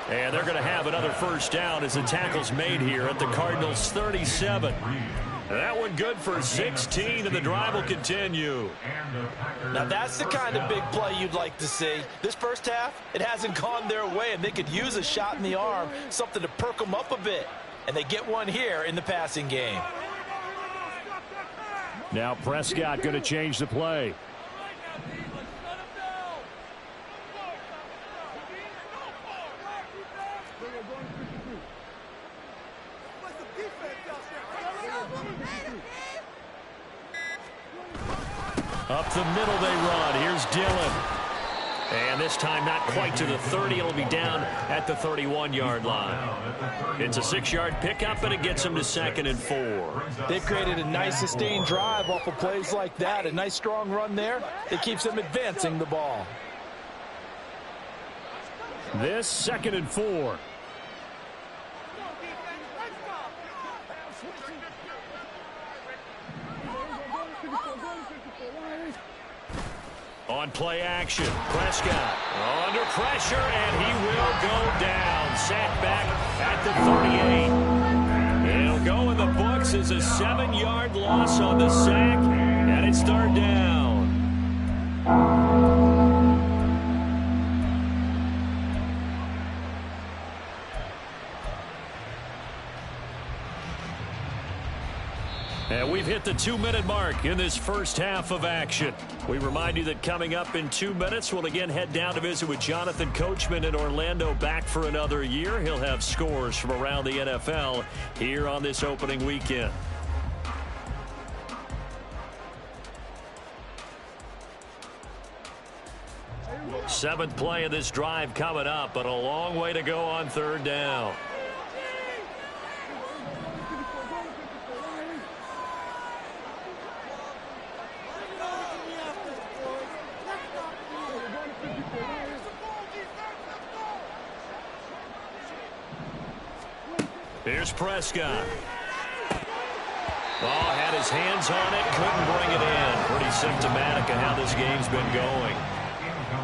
And they're going to have another first down as the tackle's made here at the Cardinals' 37. That one good for 16, and the drive will continue. Now that's the kind of big play you'd like to see. This first half, it hasn't gone their way, and they could use a shot in the arm, something to perk them up a bit. And they get one here in the passing game. Now Prescott going to change the play. Up the middle they run. Here's Dillon. And this time not quite to the 30. It'll be down at the 31-yard line. It's a 6-yard pickup, and it gets them to 2nd and 4. They've created a nice sustained drive off of plays like that. A nice strong run there that keeps them advancing the ball. This 2nd and 4. On play action, Prescott under pressure, and he will go down. Sacked back at the 38. It'll go in the books as a 7-yard loss on the sack, and it's 3rd down. And we've hit the 2-minute mark in this first half of action. We remind you that coming up in 2 minutes, we'll again head down to visit with Jonathan Coachman in Orlando, back for another year. He'll have scores from around the NFL here on this opening weekend. Seventh play of this drive coming up, but a long way to go on 3rd down. Here's Prescott. Ball had his hands on it, couldn't bring it in. Pretty symptomatic of how this game's been going.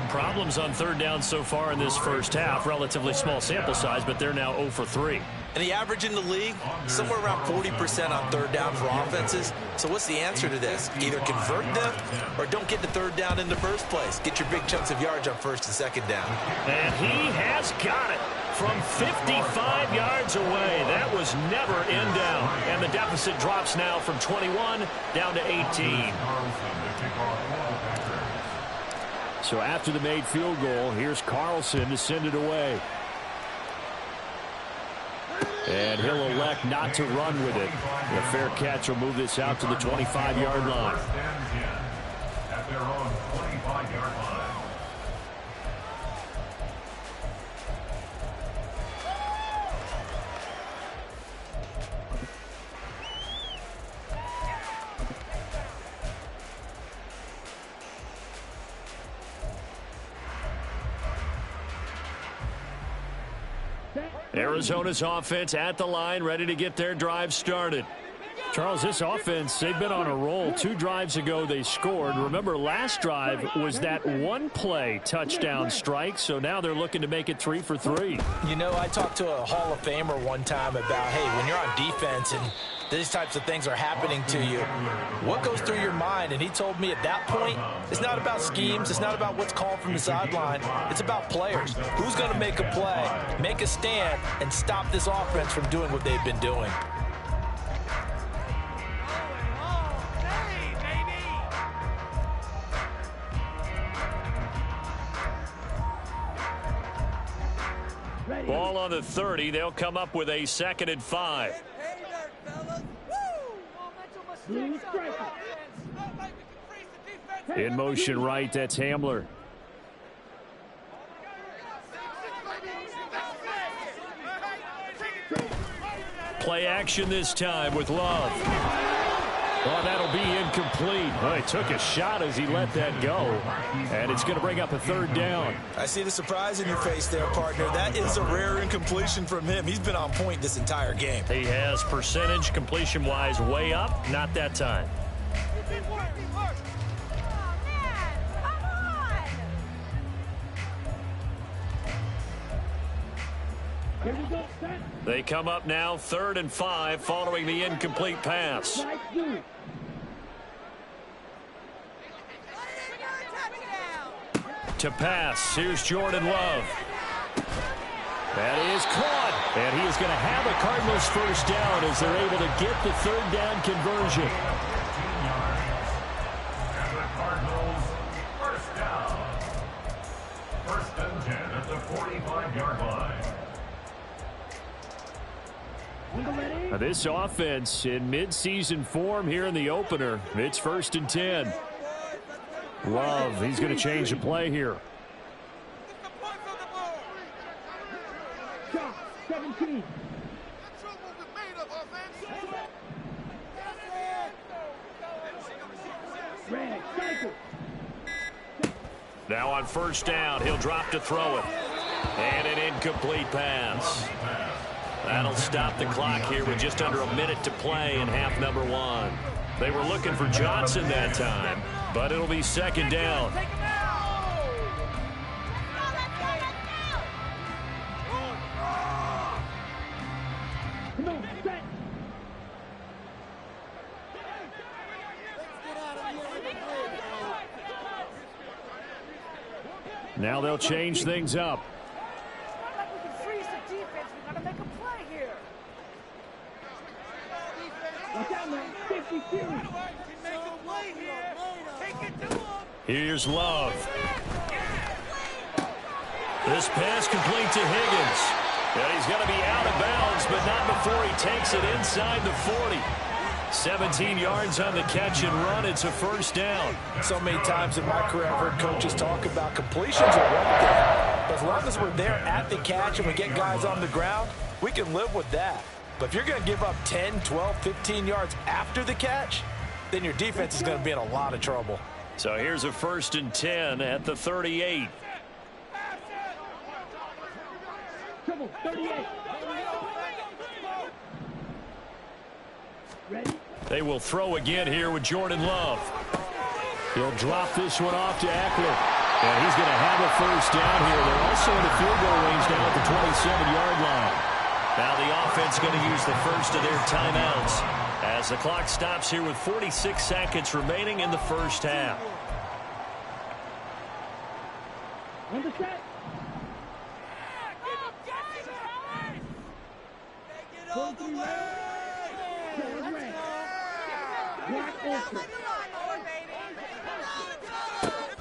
Problems on 3rd down so far in this first half. Relatively small sample size, but they're now 0 for 3. And the average in the league, somewhere around 40% on 3rd down for offenses. So what's the answer to this? Either convert them or don't get to 3rd down in the first place. Get your big chunks of yards on 1st and 2nd down. And he has got it from 55 yards away. That was never in down. And the deficit drops now from 21 down to 18. So after the made field goal, here's Carlson to send it away. And he'll elect not to run with it. The fair catch will move this out to the 25-yard line. At their own 25-yard line. Arizona's offense at the line, ready to get their drive started. Charles, this offense, they've been on a roll. 2 drives ago, they scored. Remember, last drive was that one-play touchdown strike, so now they're looking to make it 3 for 3. You know, I talked to a Hall of Famer one time about, hey, when you're on defense and these types of things are happening to you, what goes through your mind? And he told me at that point, it's not about schemes. It's not about what's called from the sideline. It's about players. Who's going to make a play, make a stand, and stop this offense from doing what they've been doing? Ball on the 30. They'll come up with a 2nd and 5. In motion right, that's Hamler. Play action this time with Love. Oh, that'll be incomplete. Well, he took a shot as he let that go. And it's going to bring up a 3rd down. I see the surprise in your face there, partner. That is a rare incompletion from him. He's been on point this entire game. He has percentage completion-wise way up. Not that time. They come up now 3rd and 5 following the incomplete pass. To pass, here's Jordan Love. That is caught. And he is going to have a Cardinals 1st down as they're able to get the 3rd down conversion. And the Cardinals 1st down. 1st and 10 at the 45-yard line. Now this offense in midseason form here in the opener. It's 1st and 10. Love, he's going to change the play here. Shot 17. Red, cycle. Now on first down, he'll drop to throw it. And an incomplete pass. That'll stop the clock here with just under a minute to play in half number 1. They were looking for Johnson that time, but it'll be second down. Come on, set. Now they'll change things up. Watch out, man. 50 series. Here's Love. This pass complete to Higgins. And he's going to be out of bounds, but not before he takes it inside the 40. 17 yards on the catch and run. It's a first down. So many times in my career I've heard coaches talk about completions are one thing. But as long as we're there at the catch and we get guys on the ground, we can live with that. But if you're going to give up 10, 12, 15 yards after the catch, then your defense is going to be in a lot of trouble. So here's a 1st and 10 at the 38. Trouble, 38. Ready? They will throw again here with Jordan Love. He'll drop this one off to Eckler. And he's going to have a first down here. They're also in the field goal range now at the 27-yard line. Now the offense going to use the first of their timeouts as the clock stops here with 46 seconds remaining in the first half. On the set.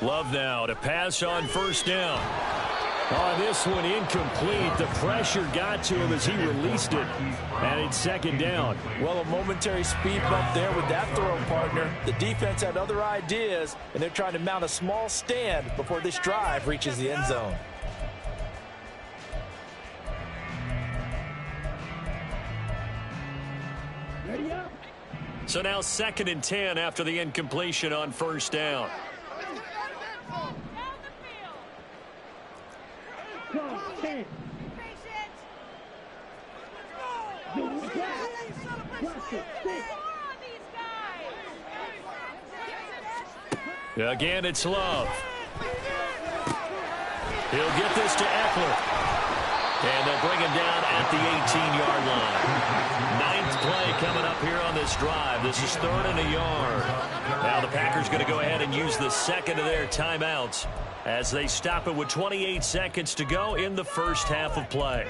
Love now to pass on first down. Oh, this one incomplete. The pressure got to him as he released it. And it's second down. Well, a momentary speed bump there with that throw partner. The defense had other ideas, and they're trying to mount a small stand before this drive reaches the end zone. Ready up. So now 2nd and 10 after the incompletion on first down. Come, 10. Again, it's Love. He'll get this to Eckler. And they'll bring him down at the 18-yard line. 9th play coming up here on this drive. This is 3rd and a yard. Now the Packers going to go ahead and use the second of their timeouts as they stop it with 28 seconds to go in the first half of play.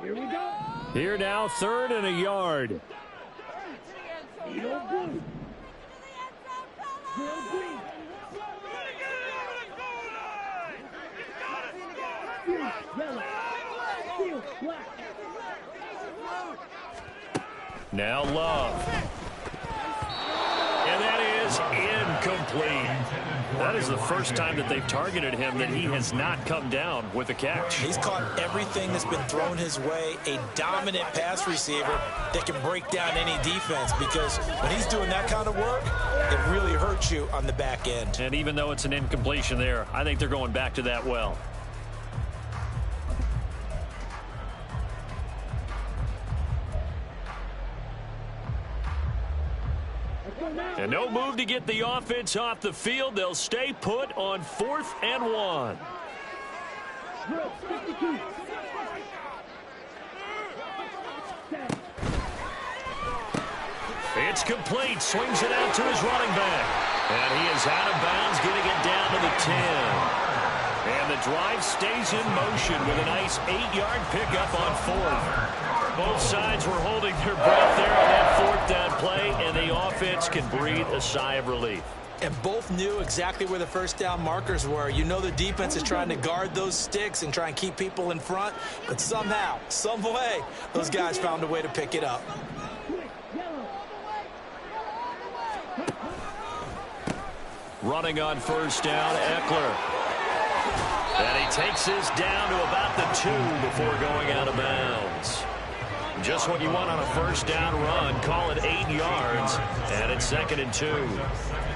Here we go. Here now, 3rd and a yard. Yellow blue. Yellow green. Yellow. Steel black. Now Love. And that is incomplete. That is the first time that they've targeted him that he has not come down with a catch. He's caught everything that's been thrown his way. A dominant pass receiver that can break down any defense, because when he's doing that kind of work, it really hurts you on the back end. And even though it's an incompletion there, I think they're going back to that well. And no move to get the offense off the field. They'll stay put on 4th and 1. It's complete. Swings it out to his running back. And he is out of bounds, getting it down to the 10. And the drive stays in motion with a nice 8-yard pickup on 4th. Both sides were holding their breath there on that 4th down play, and the offense can breathe a sigh of relief. And both knew exactly where the first down markers were. You know the defense is trying to guard those sticks and try and keep people in front. But somehow, some way, those guys found a way to pick it up. Running on first down, Eckler. And he takes this down to about the 2 before going out of bounds. Just what you want on a first down run. Call it 8 yards. And it's 2nd and 2.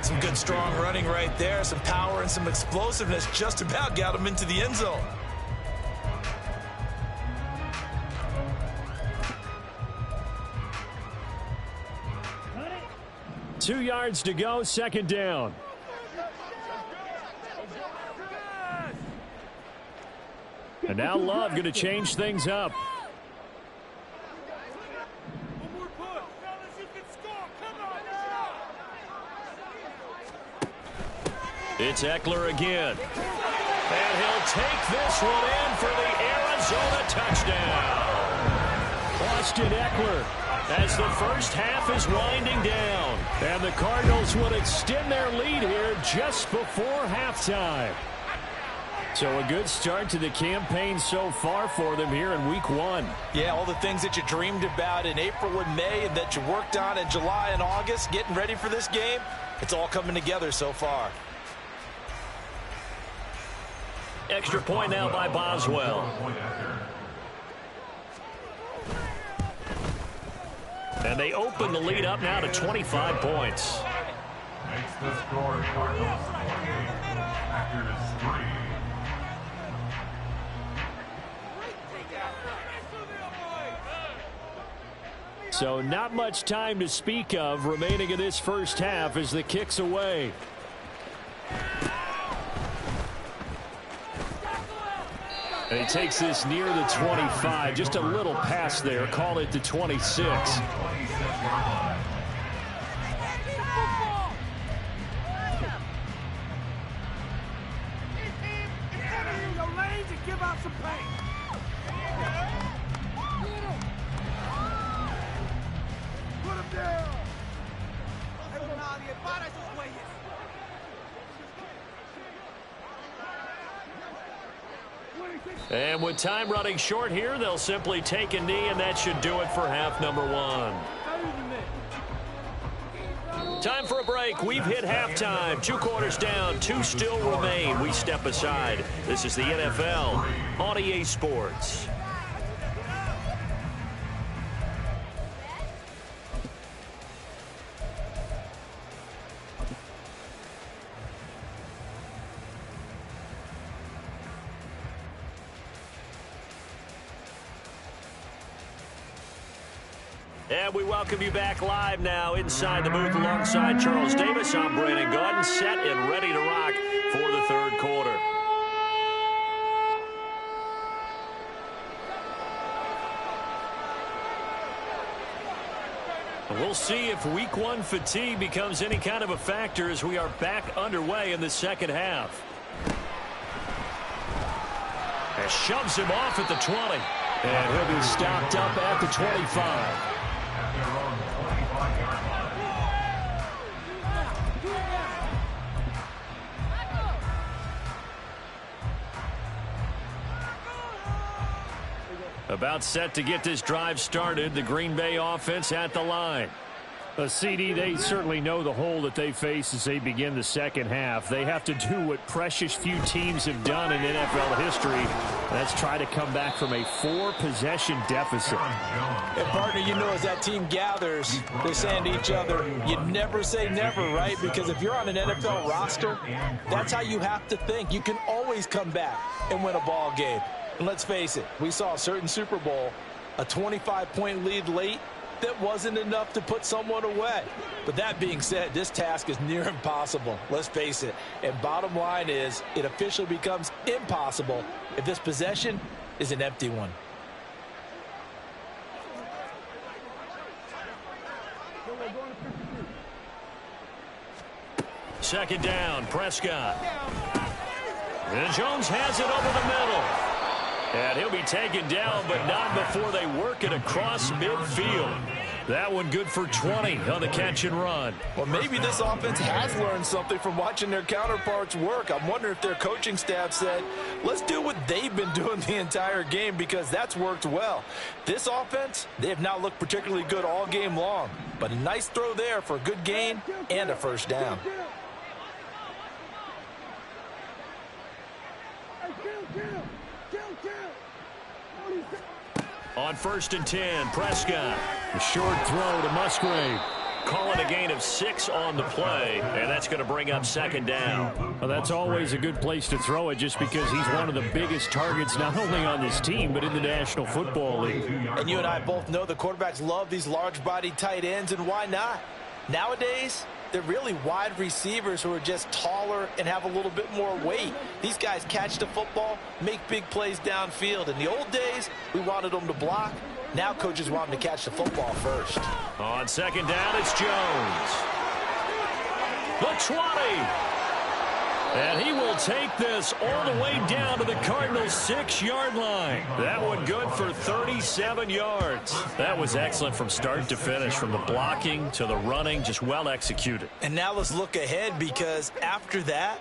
Some good strong running right there. Some power and some explosiveness just about got him into the end zone. Two yards to go, 2nd down. And now Love going to change things up. It's Eckler again. And he'll take this one in for the Arizona touchdown. Austin Eckler as the first half is winding down. And the Cardinals will extend their lead here just before halftime. So a good start to the campaign so far for them here in week 1. Yeah, all the things that you dreamed about in April and May and that you worked on in July and August, getting ready for this game, it's all coming together so far. Extra point now by Boswell. And they open the lead up now to 25 points. Makes the score Cardinals 28, Packers 3. So not much time to speak of remaining in this first half as the kick's away. And he takes this near the 25. Just a little pass there. Call it the 26. And with time running short here, they'll simply take a knee, and that should do it for half number 1. Time for a break. We've hit halftime. 2 quarters down. 2 still remain. We step aside. This is the NFL on EA Sports. And we welcome you back live now inside the booth alongside Charles Davis. I'm Brandon Gaudin, set and ready to rock for the 3rd quarter. We'll see if week 1 fatigue becomes any kind of a factor as we are back underway in the 2nd half. And shoves him off at the 20. And he'll be stopped up at the 25. About set to get this drive started. The Green Bay offense at the line. CD, they certainly know the hole that they face as they begin the 2nd half. They have to do what precious few teams have done in NFL history. That's try to come back from a 4-possession deficit. And, partner, you know, as that team gathers, they're saying to each other, you never say never, right? Because if you're on an NFL roster, that's how you have to think. You can always come back and win a ball game. And let's face it, we saw a certain Super Bowl, a 25-point lead late, that wasn't enough to put someone away. But that being said, this task is near impossible. Let's face it. And bottom line is, it officially becomes impossible if this possession is an empty one. Second down, Prescott. And Jones has it over the middle. And he'll be taken down, but not before they work it across midfield. That one good for 20 on the catch and run. Well, maybe this offense has learned something from watching their counterparts work. I'm wondering if their coaching staff said, let's do what they've been doing the entire game, because that's worked well. This offense, they have not looked particularly good all game long, but a nice throw there for a good gain and a first down. On 1st and 10, Prescott. A short throw to Musgrave. Calling a gain of 6 on the play, and that's going to bring up 2nd down. Well, that's always a good place to throw it, just because he's one of the biggest targets not only on this team but in the National Football League. And you and I both know the quarterbacks love these large-bodied tight ends, and why not? Nowadays, they're really wide receivers who are just taller and have a little bit more weight. These guys catch the football, make big plays downfield. In the old days, we wanted them to block. Now coaches want them to catch the football first. On 2nd down, it's Jones. The 20. And he will take this all the way down to the Cardinals' 6-yard line. That one good for 37 yards. That was excellent from start to finish, from the blocking to the running, just well executed. And now let's look ahead, because after that,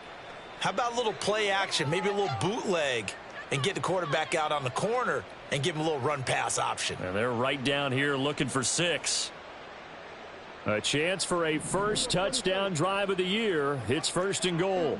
how about a little play action, maybe a little bootleg, and get the quarterback out on the corner and give him a little run-pass option. And they're right down here looking for 6. A chance for a first touchdown drive of the year. It's 1st and goal.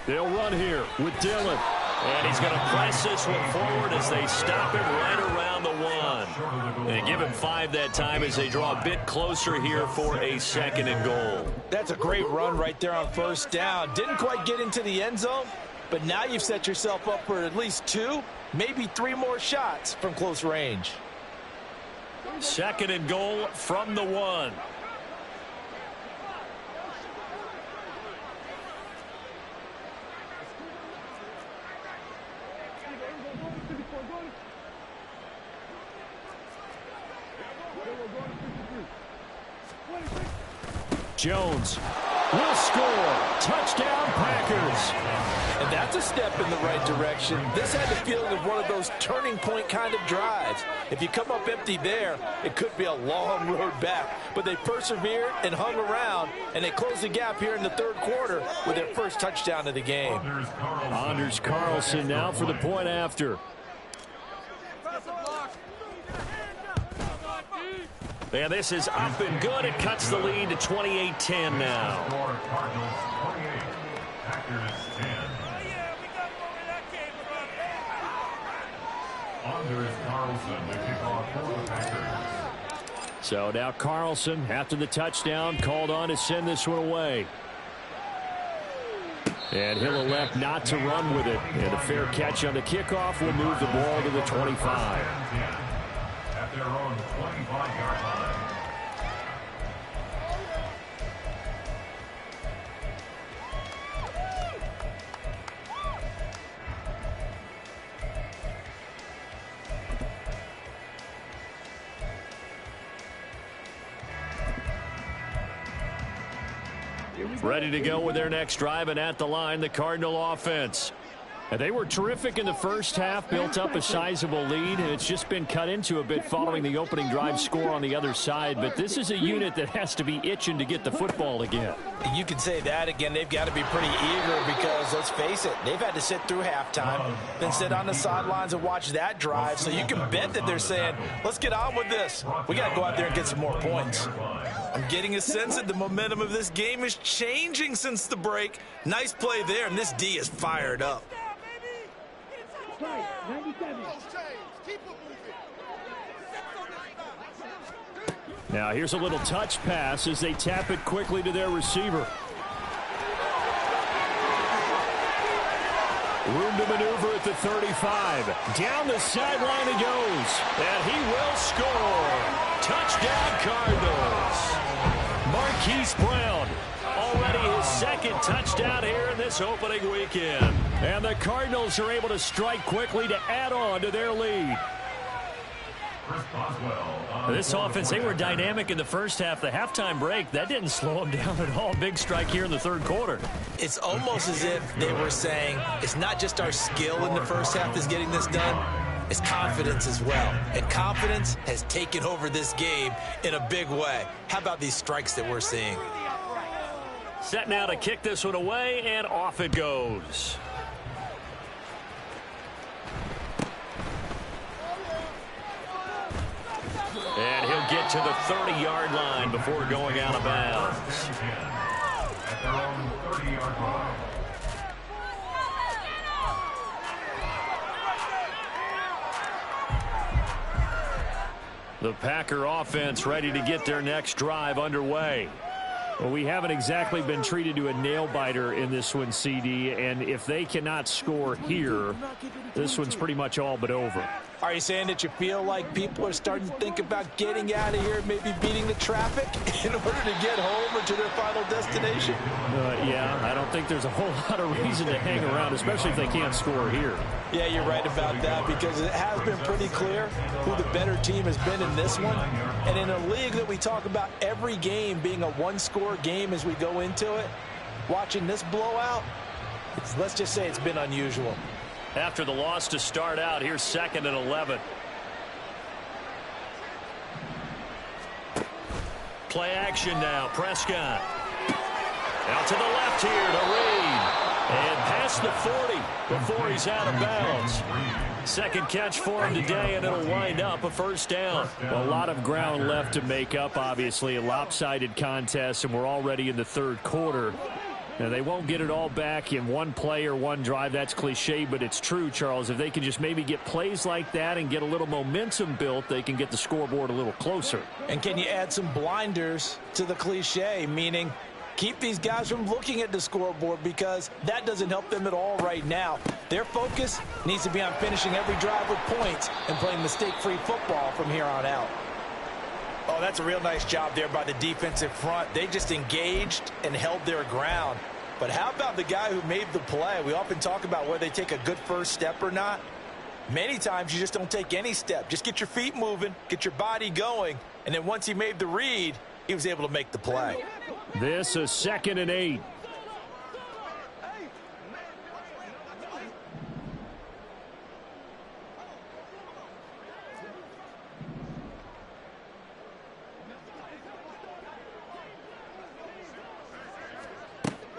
They'll run here with Dillon. And he's going to press this one forward as they stop it right around the 1. They give him 5 that time as they draw a bit closer here for a 2nd and goal. That's a great run right there on 1st down. Didn't quite get into the end zone, but now you've set yourself up for at least 2, maybe 3 more shots from close range. 2nd and goal from the 1. Jones will score. Touchdown, Packers. And that's a step in the right direction. This had the feeling of one of those turning point kind of drives. If you come up empty there, it could be a long road back. But they persevered and hung around, and they closed the gap here in the 3rd quarter with their first touchdown of the game. Anders Carlson now for the point after. And this is up and good. It cuts the lead to 28-10 now. Cardinals 28, Packers 10. Anders Carlson, the kickoff for the Packers. So now Carlson, after the touchdown, called on to send this one away. And he'll elect not to run with it. And a fair catch on the kickoff will move the ball to the 25. At their own 25-yard line. Ready to go with their next drive, and at the line, the Cardinal offense. And they were terrific in the first half, built up a sizable lead, and it's just been cut into a bit following the opening drive score on the other side. But this is a unit that has to be itching to get the football again. You can say that again. They've got to be pretty eager because, let's face it, they've had to sit through halftime, then sit on the sidelines and watch that drive. So you can bet that they're saying, let's get on with this. We got to go out there and get some more points. I'm getting a sense that the momentum of this game is changing since the break. Nice play there, and this D is fired up. Right, 97. Now here's a little touch pass as they tap it quickly to their receiver. Room to maneuver at the 35. Down the sideline he goes. And he will score. Touchdown, Cardinals. Marquise Brown. Already his 2nd touchdown here in this opening weekend. And the Cardinals are able to strike quickly to add on to their lead. This offense, they were dynamic in the first half. The halftime break, that didn't slow them down at all. Big strike here in the 3rd quarter. It's almost as if they were saying, it's not just our skill in the first half that's getting this done. is confidence as well. And confidence has taken over this game in a big way. How about these strikes that we're seeing? Set now to kick this one away, and off it goes. And he'll get to the 30-yard line before going out of bounds. At their own 30-yard line. The Packer offense ready to get their next drive underway. Well, we haven't exactly been treated to a nail-biter in this one, CD, and if they cannot score here, this one's pretty much all but over. Are you saying that you feel like people are starting to think about getting out of here, maybe beating the traffic in order to get home or to their final destination? Yeah, I don't think there's a whole lot of reason to hang around, especially if they can't score here. Yeah, you're right about that, because it has been pretty clear who the better team has been in this one. And in a league that we talk about every game being a one-score game as we go into it, watching this blowout, let's just say it's been unusual. After the loss to start out, here's 2nd and 11. Play action now. Prescott. Out to the left here to Reed. And past the 40 before he's out of bounds. Second catch for him today, and it'll wind up a first down. Well, a lot of ground left to make up, obviously. A lopsided contest, and we're already in the third quarter. Now, they won't get it all back in one play or one drive. That's cliche, but it's true, Charles. If they can just maybe get plays like that and get a little momentum built, they can get the scoreboard a little closer. And can you add some blinders to the cliche, meaning keep these guys from looking at the scoreboard, because that doesn't help them at all right now. Their focus needs to be on finishing every drive with points and playing mistake-free football from here on out. Oh, that's a real nice job there by the defensive front. They just engaged and held their ground. But how about the guy who made the play? We often talk about whether they take a good first step or not. Many times you just don't take any step. Just get your feet moving, get your body going, and then once he made the read, he was able to make the play. This is 2nd and 8.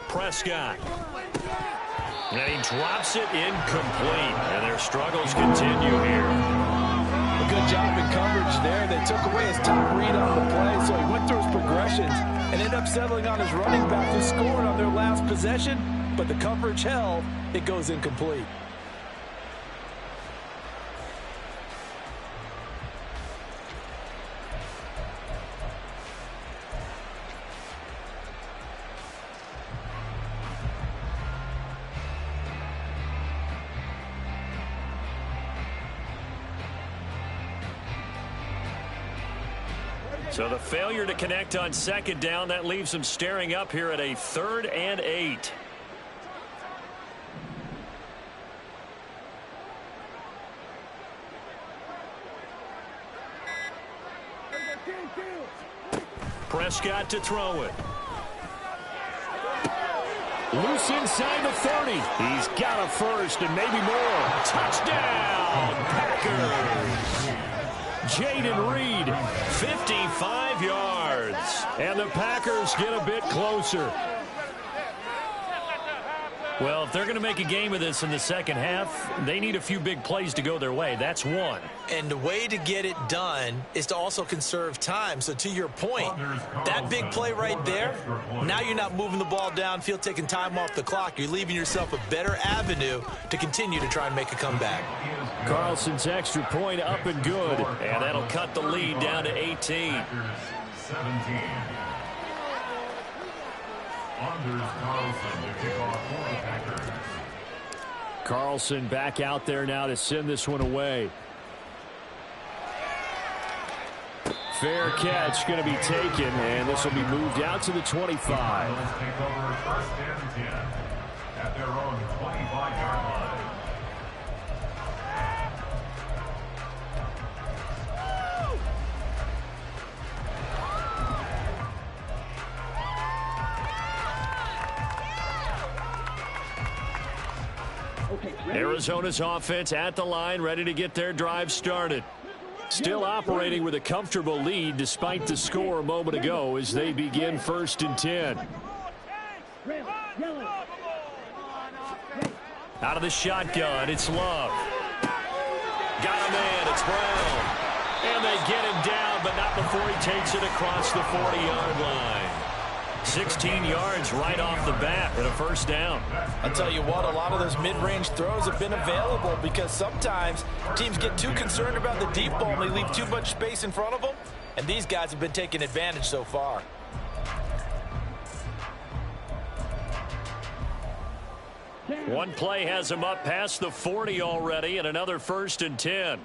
Prescott. And he drops it incomplete. And their struggles continue here. A good job in coverage there. They took away his top read on the play, so he went through his progressions and ended up settling on his running back who scored on their last possession, but the coverage held. It goes incomplete. So the failure to connect on 2nd down, that leaves them staring up here at a 3rd and 8. Prescott to throw it. Loose inside the 30. He's got a first and maybe more. Touchdown, Packers. Jaden Reed, 55 yards. and the Packers get a bit closer. Well, if they're going to make a game of this in the second half, they need a few big plays to go their way. That's one. And the way to get it done is to also conserve time. So to your point, that big play right there, now you're not moving the ball downfield, taking time off the clock. You're leaving yourself a better avenue to continue to try and make a comeback. Carlson's extra point up and good. And that'll cut the lead down to 18. 17. Anders Carlson to kick off for the Packers. Carlson back out there now to send this one away. Fair catch going to be taken, and this will be moved out to the 25. Cardinals take over 1st and 10 at their own 25-yard line. Okay, Arizona's offense at the line, ready to get their drive started. Still operating with a comfortable lead despite the score a moment ago as they begin 1st and 10. Out of the shotgun, it's Love. Got him in, it's Brown. And they get him down, but not before he takes it across the 40-yard line. 16 yards right off the bat and a 1st down. I'll tell you what, a lot of those mid-range throws have been available because sometimes teams get too concerned about the deep ball and they leave too much space in front of them, and these guys have been taking advantage so far. One play has him up past the 40 already and another 1st and 10.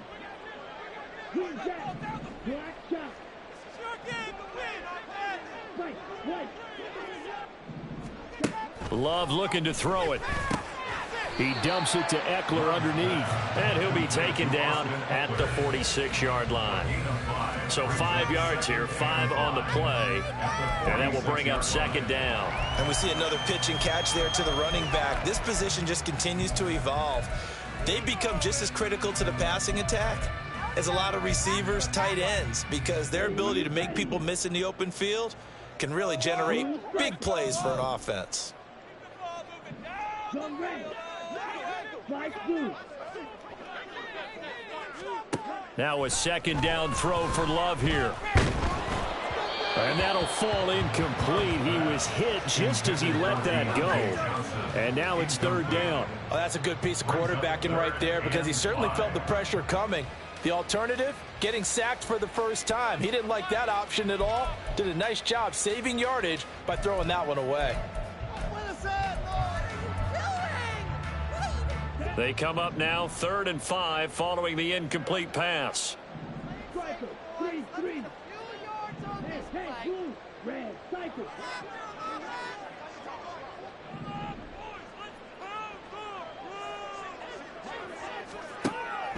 Love looking to throw it. He dumps it to Eckler underneath, and he'll be taken down at the 46-yard line. So 5 yards here, 5 on the play, and that will bring up 2nd down. And we see another pitch and catch there to the running back. This position just continues to evolve. They become just as critical to the passing attack as a lot of receivers, tight ends, because their ability to make people miss in the open field can really generate big plays for an offense. Now a 2nd down throw for Love here. And that'll fall incomplete. He was hit just as he let that go. And now it's 3rd down. Oh, that's a good piece of quarterbacking right there because he certainly felt the pressure coming. The alternative, getting sacked for the 1st time. He didn't like that option at all. Did a nice job saving yardage by throwing that one away. They come up now 3rd and 5 following the incomplete pass.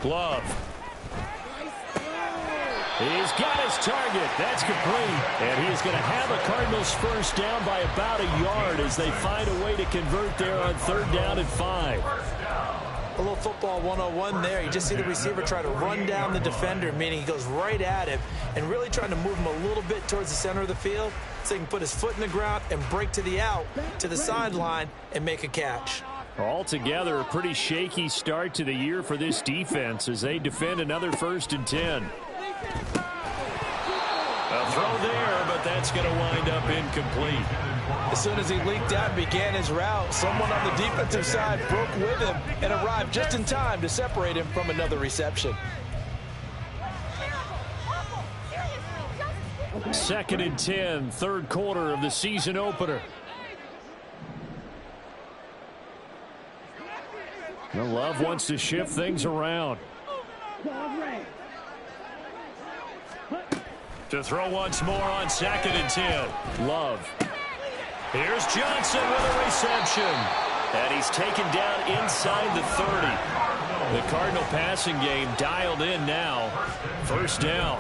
Glove. He's got his target. That's complete. And he's going to have a Cardinals 1st down by about a yard as they find a way to convert there on 3rd down and 5. A little football 101 there. You just see the receiver try to run down the defender, meaning he goes right at him and really trying to move him a little bit towards the center of the field so he can put his foot in the ground and break to the out, to the sideline, and make a catch. Altogether, a pretty shaky start to the year for this defense as they defend another 1st and 10. A throw there, but that's going to wind up incomplete. As soon as he leaked out and began his route, someone on the defensive side broke with him and arrived just in time to separate him from another reception. 2nd and 10, 3rd quarter of the season opener. The Love wants to shift things around. To throw once more on 2nd and 10. Love. Here's Johnson with a reception. And he's taken down inside the 30. The Cardinal passing game dialed in now. 1st down.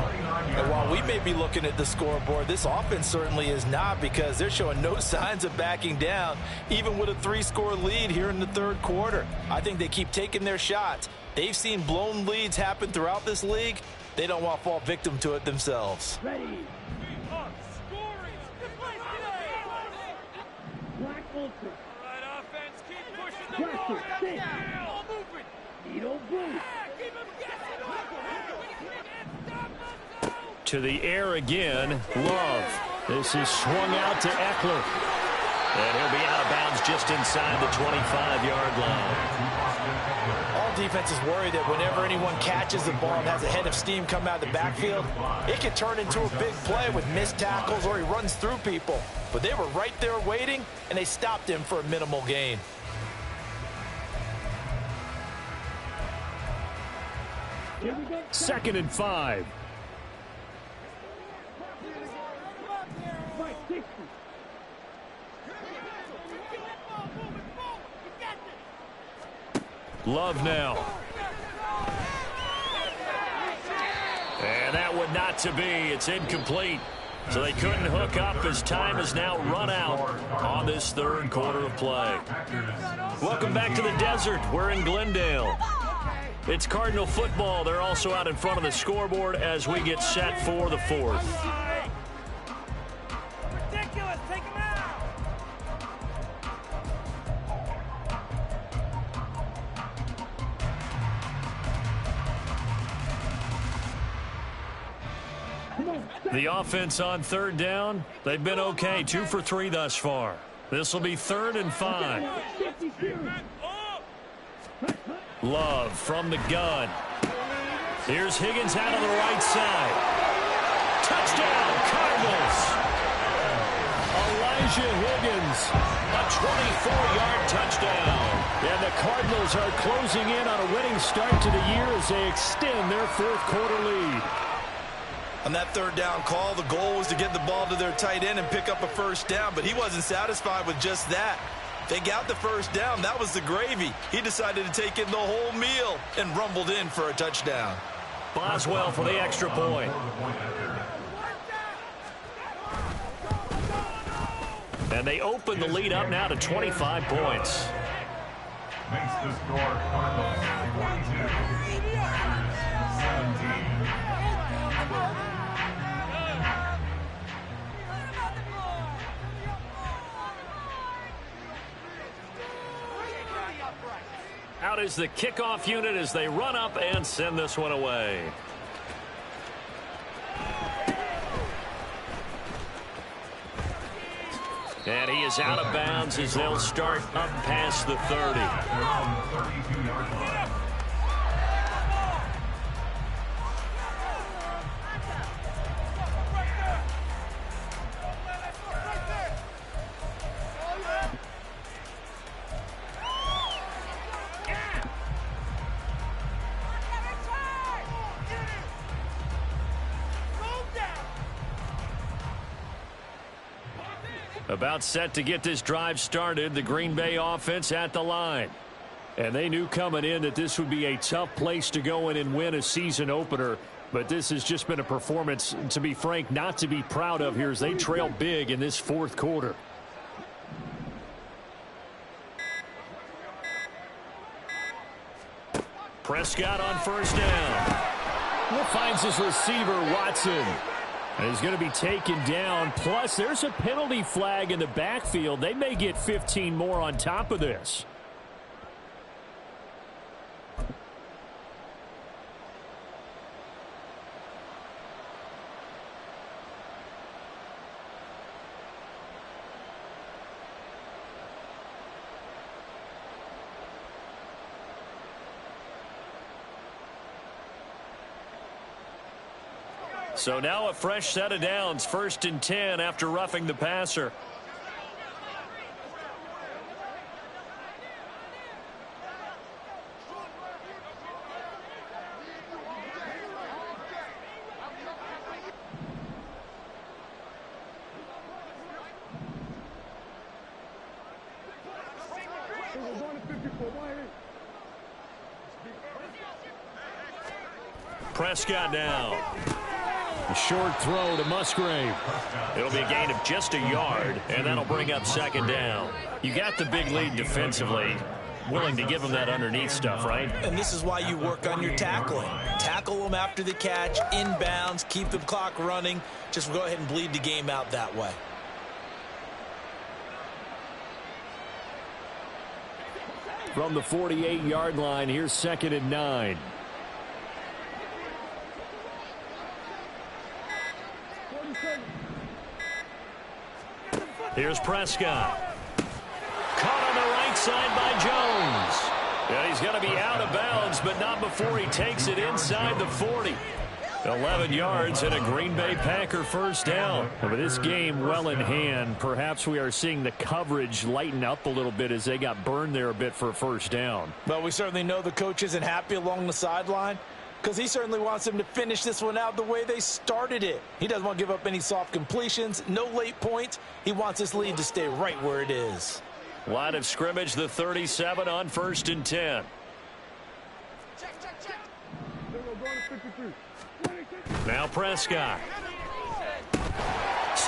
And while we may be looking at the scoreboard, this offense certainly is not because they're showing no signs of backing down, even with a 3-score lead here in the 3rd quarter. I think they keep taking their shots. They've seen blown leads happen throughout this league. They don't want to fall victim to it themselves. Ready. Black Ultra. Right, offense, keep pushing the ball. All movement. Needle boost. Keep him guessing. To the air again. Love. This is swung out to Eckler. And he'll be out of bounds just inside the 25-yard line. All defenses worry that whenever anyone catches the ball and has a head of steam come out of the backfield, it can turn into a big play with missed tackles or he runs through people. But they were right there waiting, and they stopped him for a minimal gain. Here we go. 2nd and 5. Right, 60. Love now. And that one not to be. It's incomplete. So they couldn't hook up as time has now run out on this third quarter of play. Welcome back to the desert. We're in Glendale. It's Cardinal football. They're also out in front of the scoreboard as we get set for the fourth. Ridiculous. Take him out. The offense on third down, they've been okay. 2 for 3 thus far. This will be 3rd and 5. Love from the gun. Here's Higgins out on the right side. Touchdown, Cardinals. Elijah Higgins, a 24-yard touchdown. And the Cardinals are closing in on a winning start to the year as they extend their fourth quarter lead. On that third down call, the goal was to get the ball to their tight end and pick up a first down, but he wasn't satisfied with just that. They got the first down. That was the gravy. He decided to take in the whole meal and rumbled in for a touchdown. Boswell for the extra point. And they open the lead up now to 25 points. Makes the score Cardinals 42, 17. Out is the kickoff unit as they run up and send this one away. And he is out of bounds as they'll start up past the 30. 32-yard line. About set to get this drive started, the Green Bay offense at the line. And they knew coming in that this would be a tough place to go in and win a season opener. But this has just been a performance, to be frank, not to be proud of here as they trail big in this fourth quarter. Prescott on first down. Finds his receiver, Watson. And he's going to be taken down. Plus, there's a penalty flag in the backfield. They may get 15 more on top of this. So now a fresh set of downs, 1st and 10 after roughing the passer. Prescott now. A short throw to Musgrave. It'll be a gain of just a yard, and that'll bring up 2nd down. You got the big lead defensively. Willing to give them that underneath stuff, right? And this is why you work on your tackling. Tackle them after the catch, inbounds, keep the clock running. Just go ahead and bleed the game out that way. From the 48-yard line, here's 2nd and 9. Here's Prescott. Caught on the right side by Jones. And he's going to be out of bounds, but not before he takes it inside the 40. 11 yards and a Green Bay Packer first down. With this game well in hand, perhaps we are seeing the coverage lighten up a little bit as they got burned there a bit for a first down. Well, we certainly know the coach isn't happy along the sideline because he certainly wants them to finish this one out the way they started it. He doesn't want to give up any soft completions, no late points. He wants this lead to stay right where it is. Line of scrimmage, the 37 on 1st and 10. Now Prescott.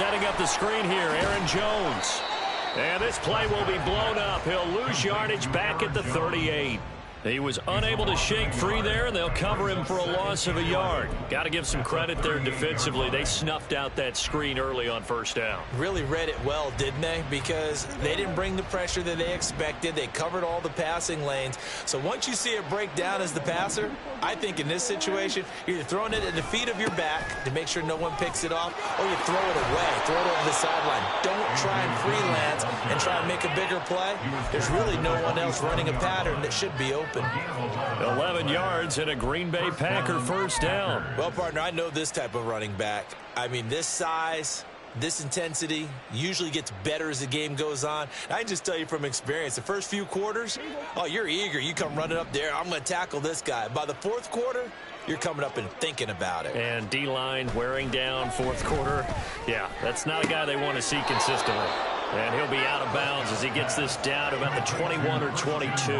setting up the screen here, Aaron Jones. And this play will be blown up. He'll lose yardage back at the 38. He was unable to shake free there, and they'll cover him for a loss of a yard. Got to give some credit there defensively. They snuffed out that screen early on first down. Really read it well, didn't they? Because they didn't bring the pressure that they expected. They covered all the passing lanes. So once you see it break down as the passer, I think in this situation, you're either throwing it at the feet of your back to make sure no one picks it off, or you throw it away, throw it over the sideline. Don't try and freelance and try and make a bigger play. There's really no one else running a pattern that should be open. 11 yards and a Green Bay Packer first down. Well, partner, I know this type of running back. I mean, this size, this intensity usually gets better as the game goes on. I can just tell you from experience, the first few quarters, oh, you're eager. You come running up there, I'm going to tackle this guy. By the fourth quarter, you're coming up and thinking about it. And D-line wearing down fourth quarter. Yeah, that's not a guy they want to see consistently. And he'll be out of bounds as he gets this down to about the 21 or 22.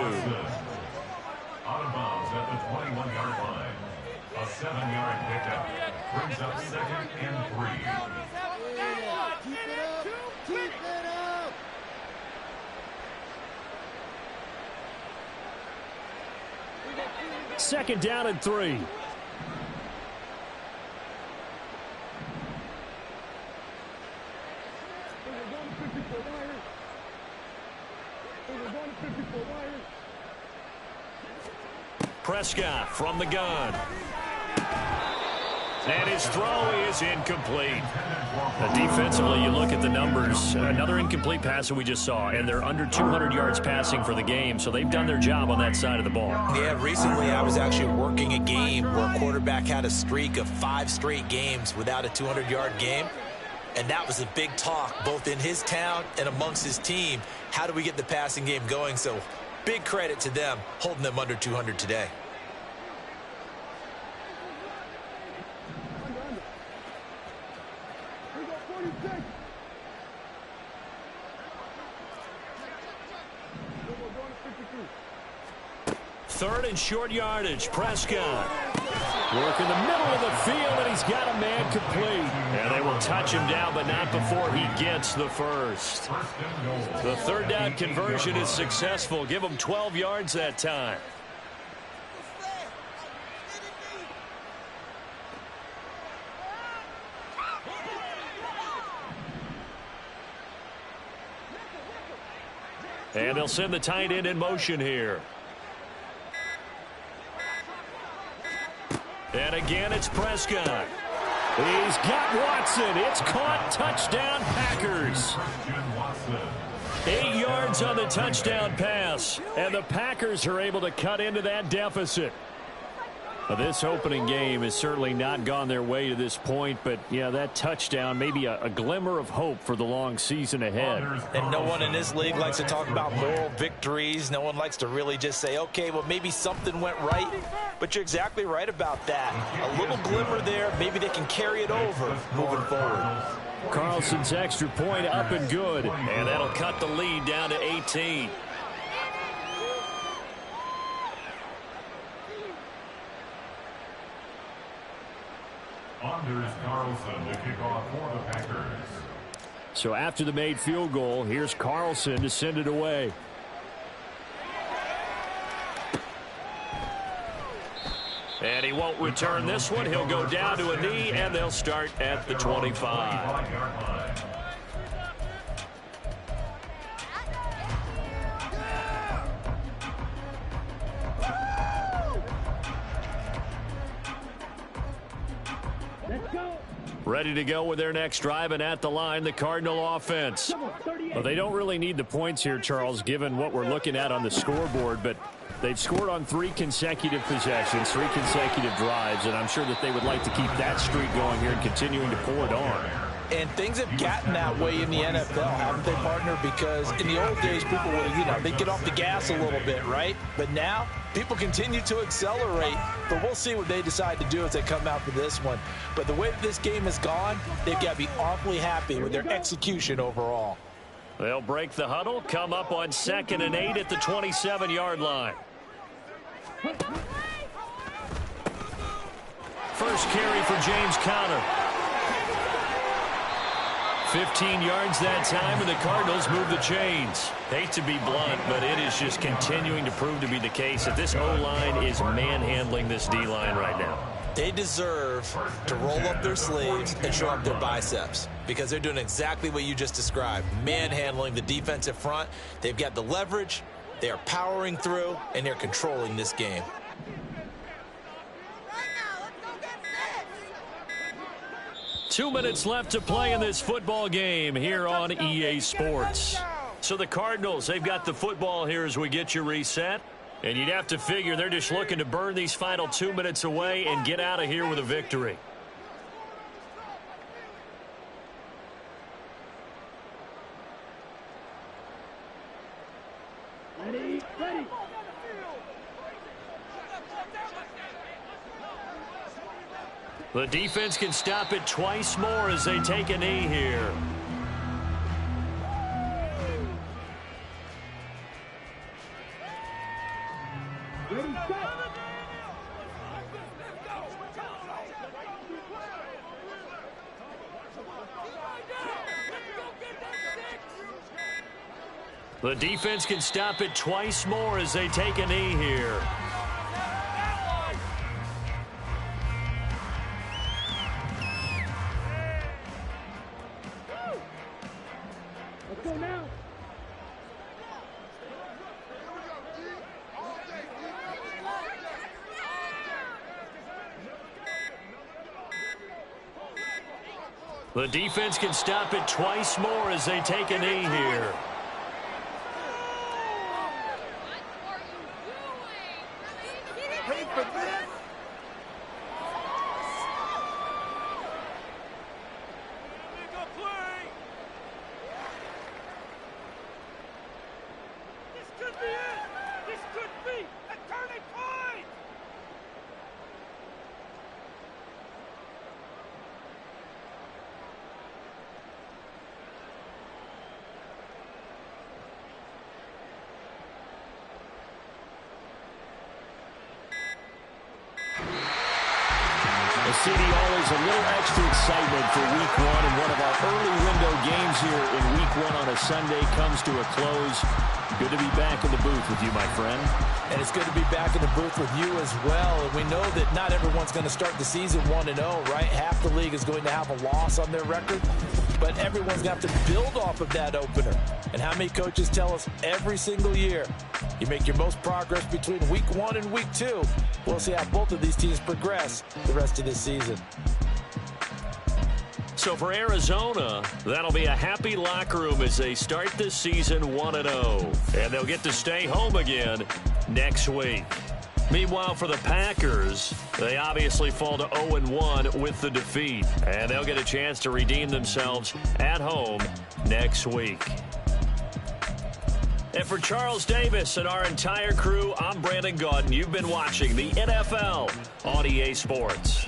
Out of bounds at the 21-yard line. A 7-yard pickup brings up 2nd and 3. Keep it up. Second down and 3. Prescott from the gun. And his throw is incomplete. Defensively, you look at the numbers. Another incomplete pass that we just saw, and they're under 200 yards passing for the game, so they've done their job on that side of the ball. Yeah, recently I was actually working a game where a quarterback had a streak of 5 straight games without a 200-yard game. And that was a big talk, both in his town and amongst his team. How do we get the passing game going? So big credit to them, holding them under 200 today. Third and short yardage. Prescott working the middle of the field, and he's got a man complete. And they will touch him down, but not before he gets the first. The third down conversion is successful. Give him 12 yards that time. And they'll send the tight end in motion here. And again, it's Prescott. He's got Watson. It's caught. Touchdown, Packers. 8 yards on the touchdown pass. And the Packers are able to cut into that deficit. Well, this opening game has certainly not gone their way to this point, but yeah, that touchdown may be a glimmer of hope for the long season ahead. And no one in this league likes to talk about moral victories. No one likes to really just say, okay, well, maybe something went right. But you're exactly right about that. A little glimmer there. Maybe they can carry it over moving forward. Carlson's extra point up and good. And that'll cut the lead down to 18. Anders Carlson to kick off for the Packers. So after the made field goal, here's Carlson to send it away. And he won't return this one. He'll go down to a knee, and they'll start at the 25. Ready to go with their next drive, and at the line, the Cardinal offense. Well, they don't really need the points here, Charles, given what we're looking at on the scoreboard, but they've scored on 3 consecutive possessions, 3 consecutive drives, and I'm sure that they would like to keep that streak going here and continuing to pull it on. And things have gotten that way in the NFL, haven't they, partner? Because in the old days, people would, they'd get off the gas a little bit, right? But now, people continue to accelerate. But we'll see what they decide to do as they come out for this one. But the way that this game has gone, they've got to be awfully happy with their execution overall. They'll break the huddle, come up on 2nd and 8 at the 27-yard line. First carry for James Conner. 15 yards that time, and the Cardinals move the chains. Hate to be blunt, but it is just continuing to prove to be the case that this O-line is manhandling this D-line right now. They deserve to roll up their sleeves and show up their biceps because they're doing exactly what you just described, manhandling the defensive front. They've got the leverage, they are powering through, and they're controlling this game. 2 minutes left to play in this football game here on EA Sports. So the Cardinals, they've got the football here as we get you reset. And you'd have to figure they're just looking to burn these final 2 minutes away and get out of here with a victory. Ready. The defense can stop it twice more as they take a knee here. The defense can stop it twice more as they take a knee here. Let's go now. The defense can stop it twice more as they take a knee here. Wait for this. This could be it. This could be a turning point. CD, always a little extra excitement for Week 1, and one of our early window games here in Week 1 on a Sunday comes to a close. Good to be back in the booth with you, my friend. And it's good to be back in the booth with you as well. And we know that not everyone's going to start the season 1-0, right? Half the league is going to have a loss on their record. But everyone's got to build off of that opener. And how many coaches tell us every single year, you make your most progress between Week 1 and Week 2. We'll see how both of these teams progress the rest of this season. So for Arizona, that'll be a happy locker room as they start this season 1-0. And they'll get to stay home again next week. Meanwhile, for the Packers, they obviously fall to 0-1 with the defeat. And they'll get a chance to redeem themselves at home next week. And for Charles Davis and our entire crew, I'm Brandon Gaudin. You've been watching the NFL on EA Sports.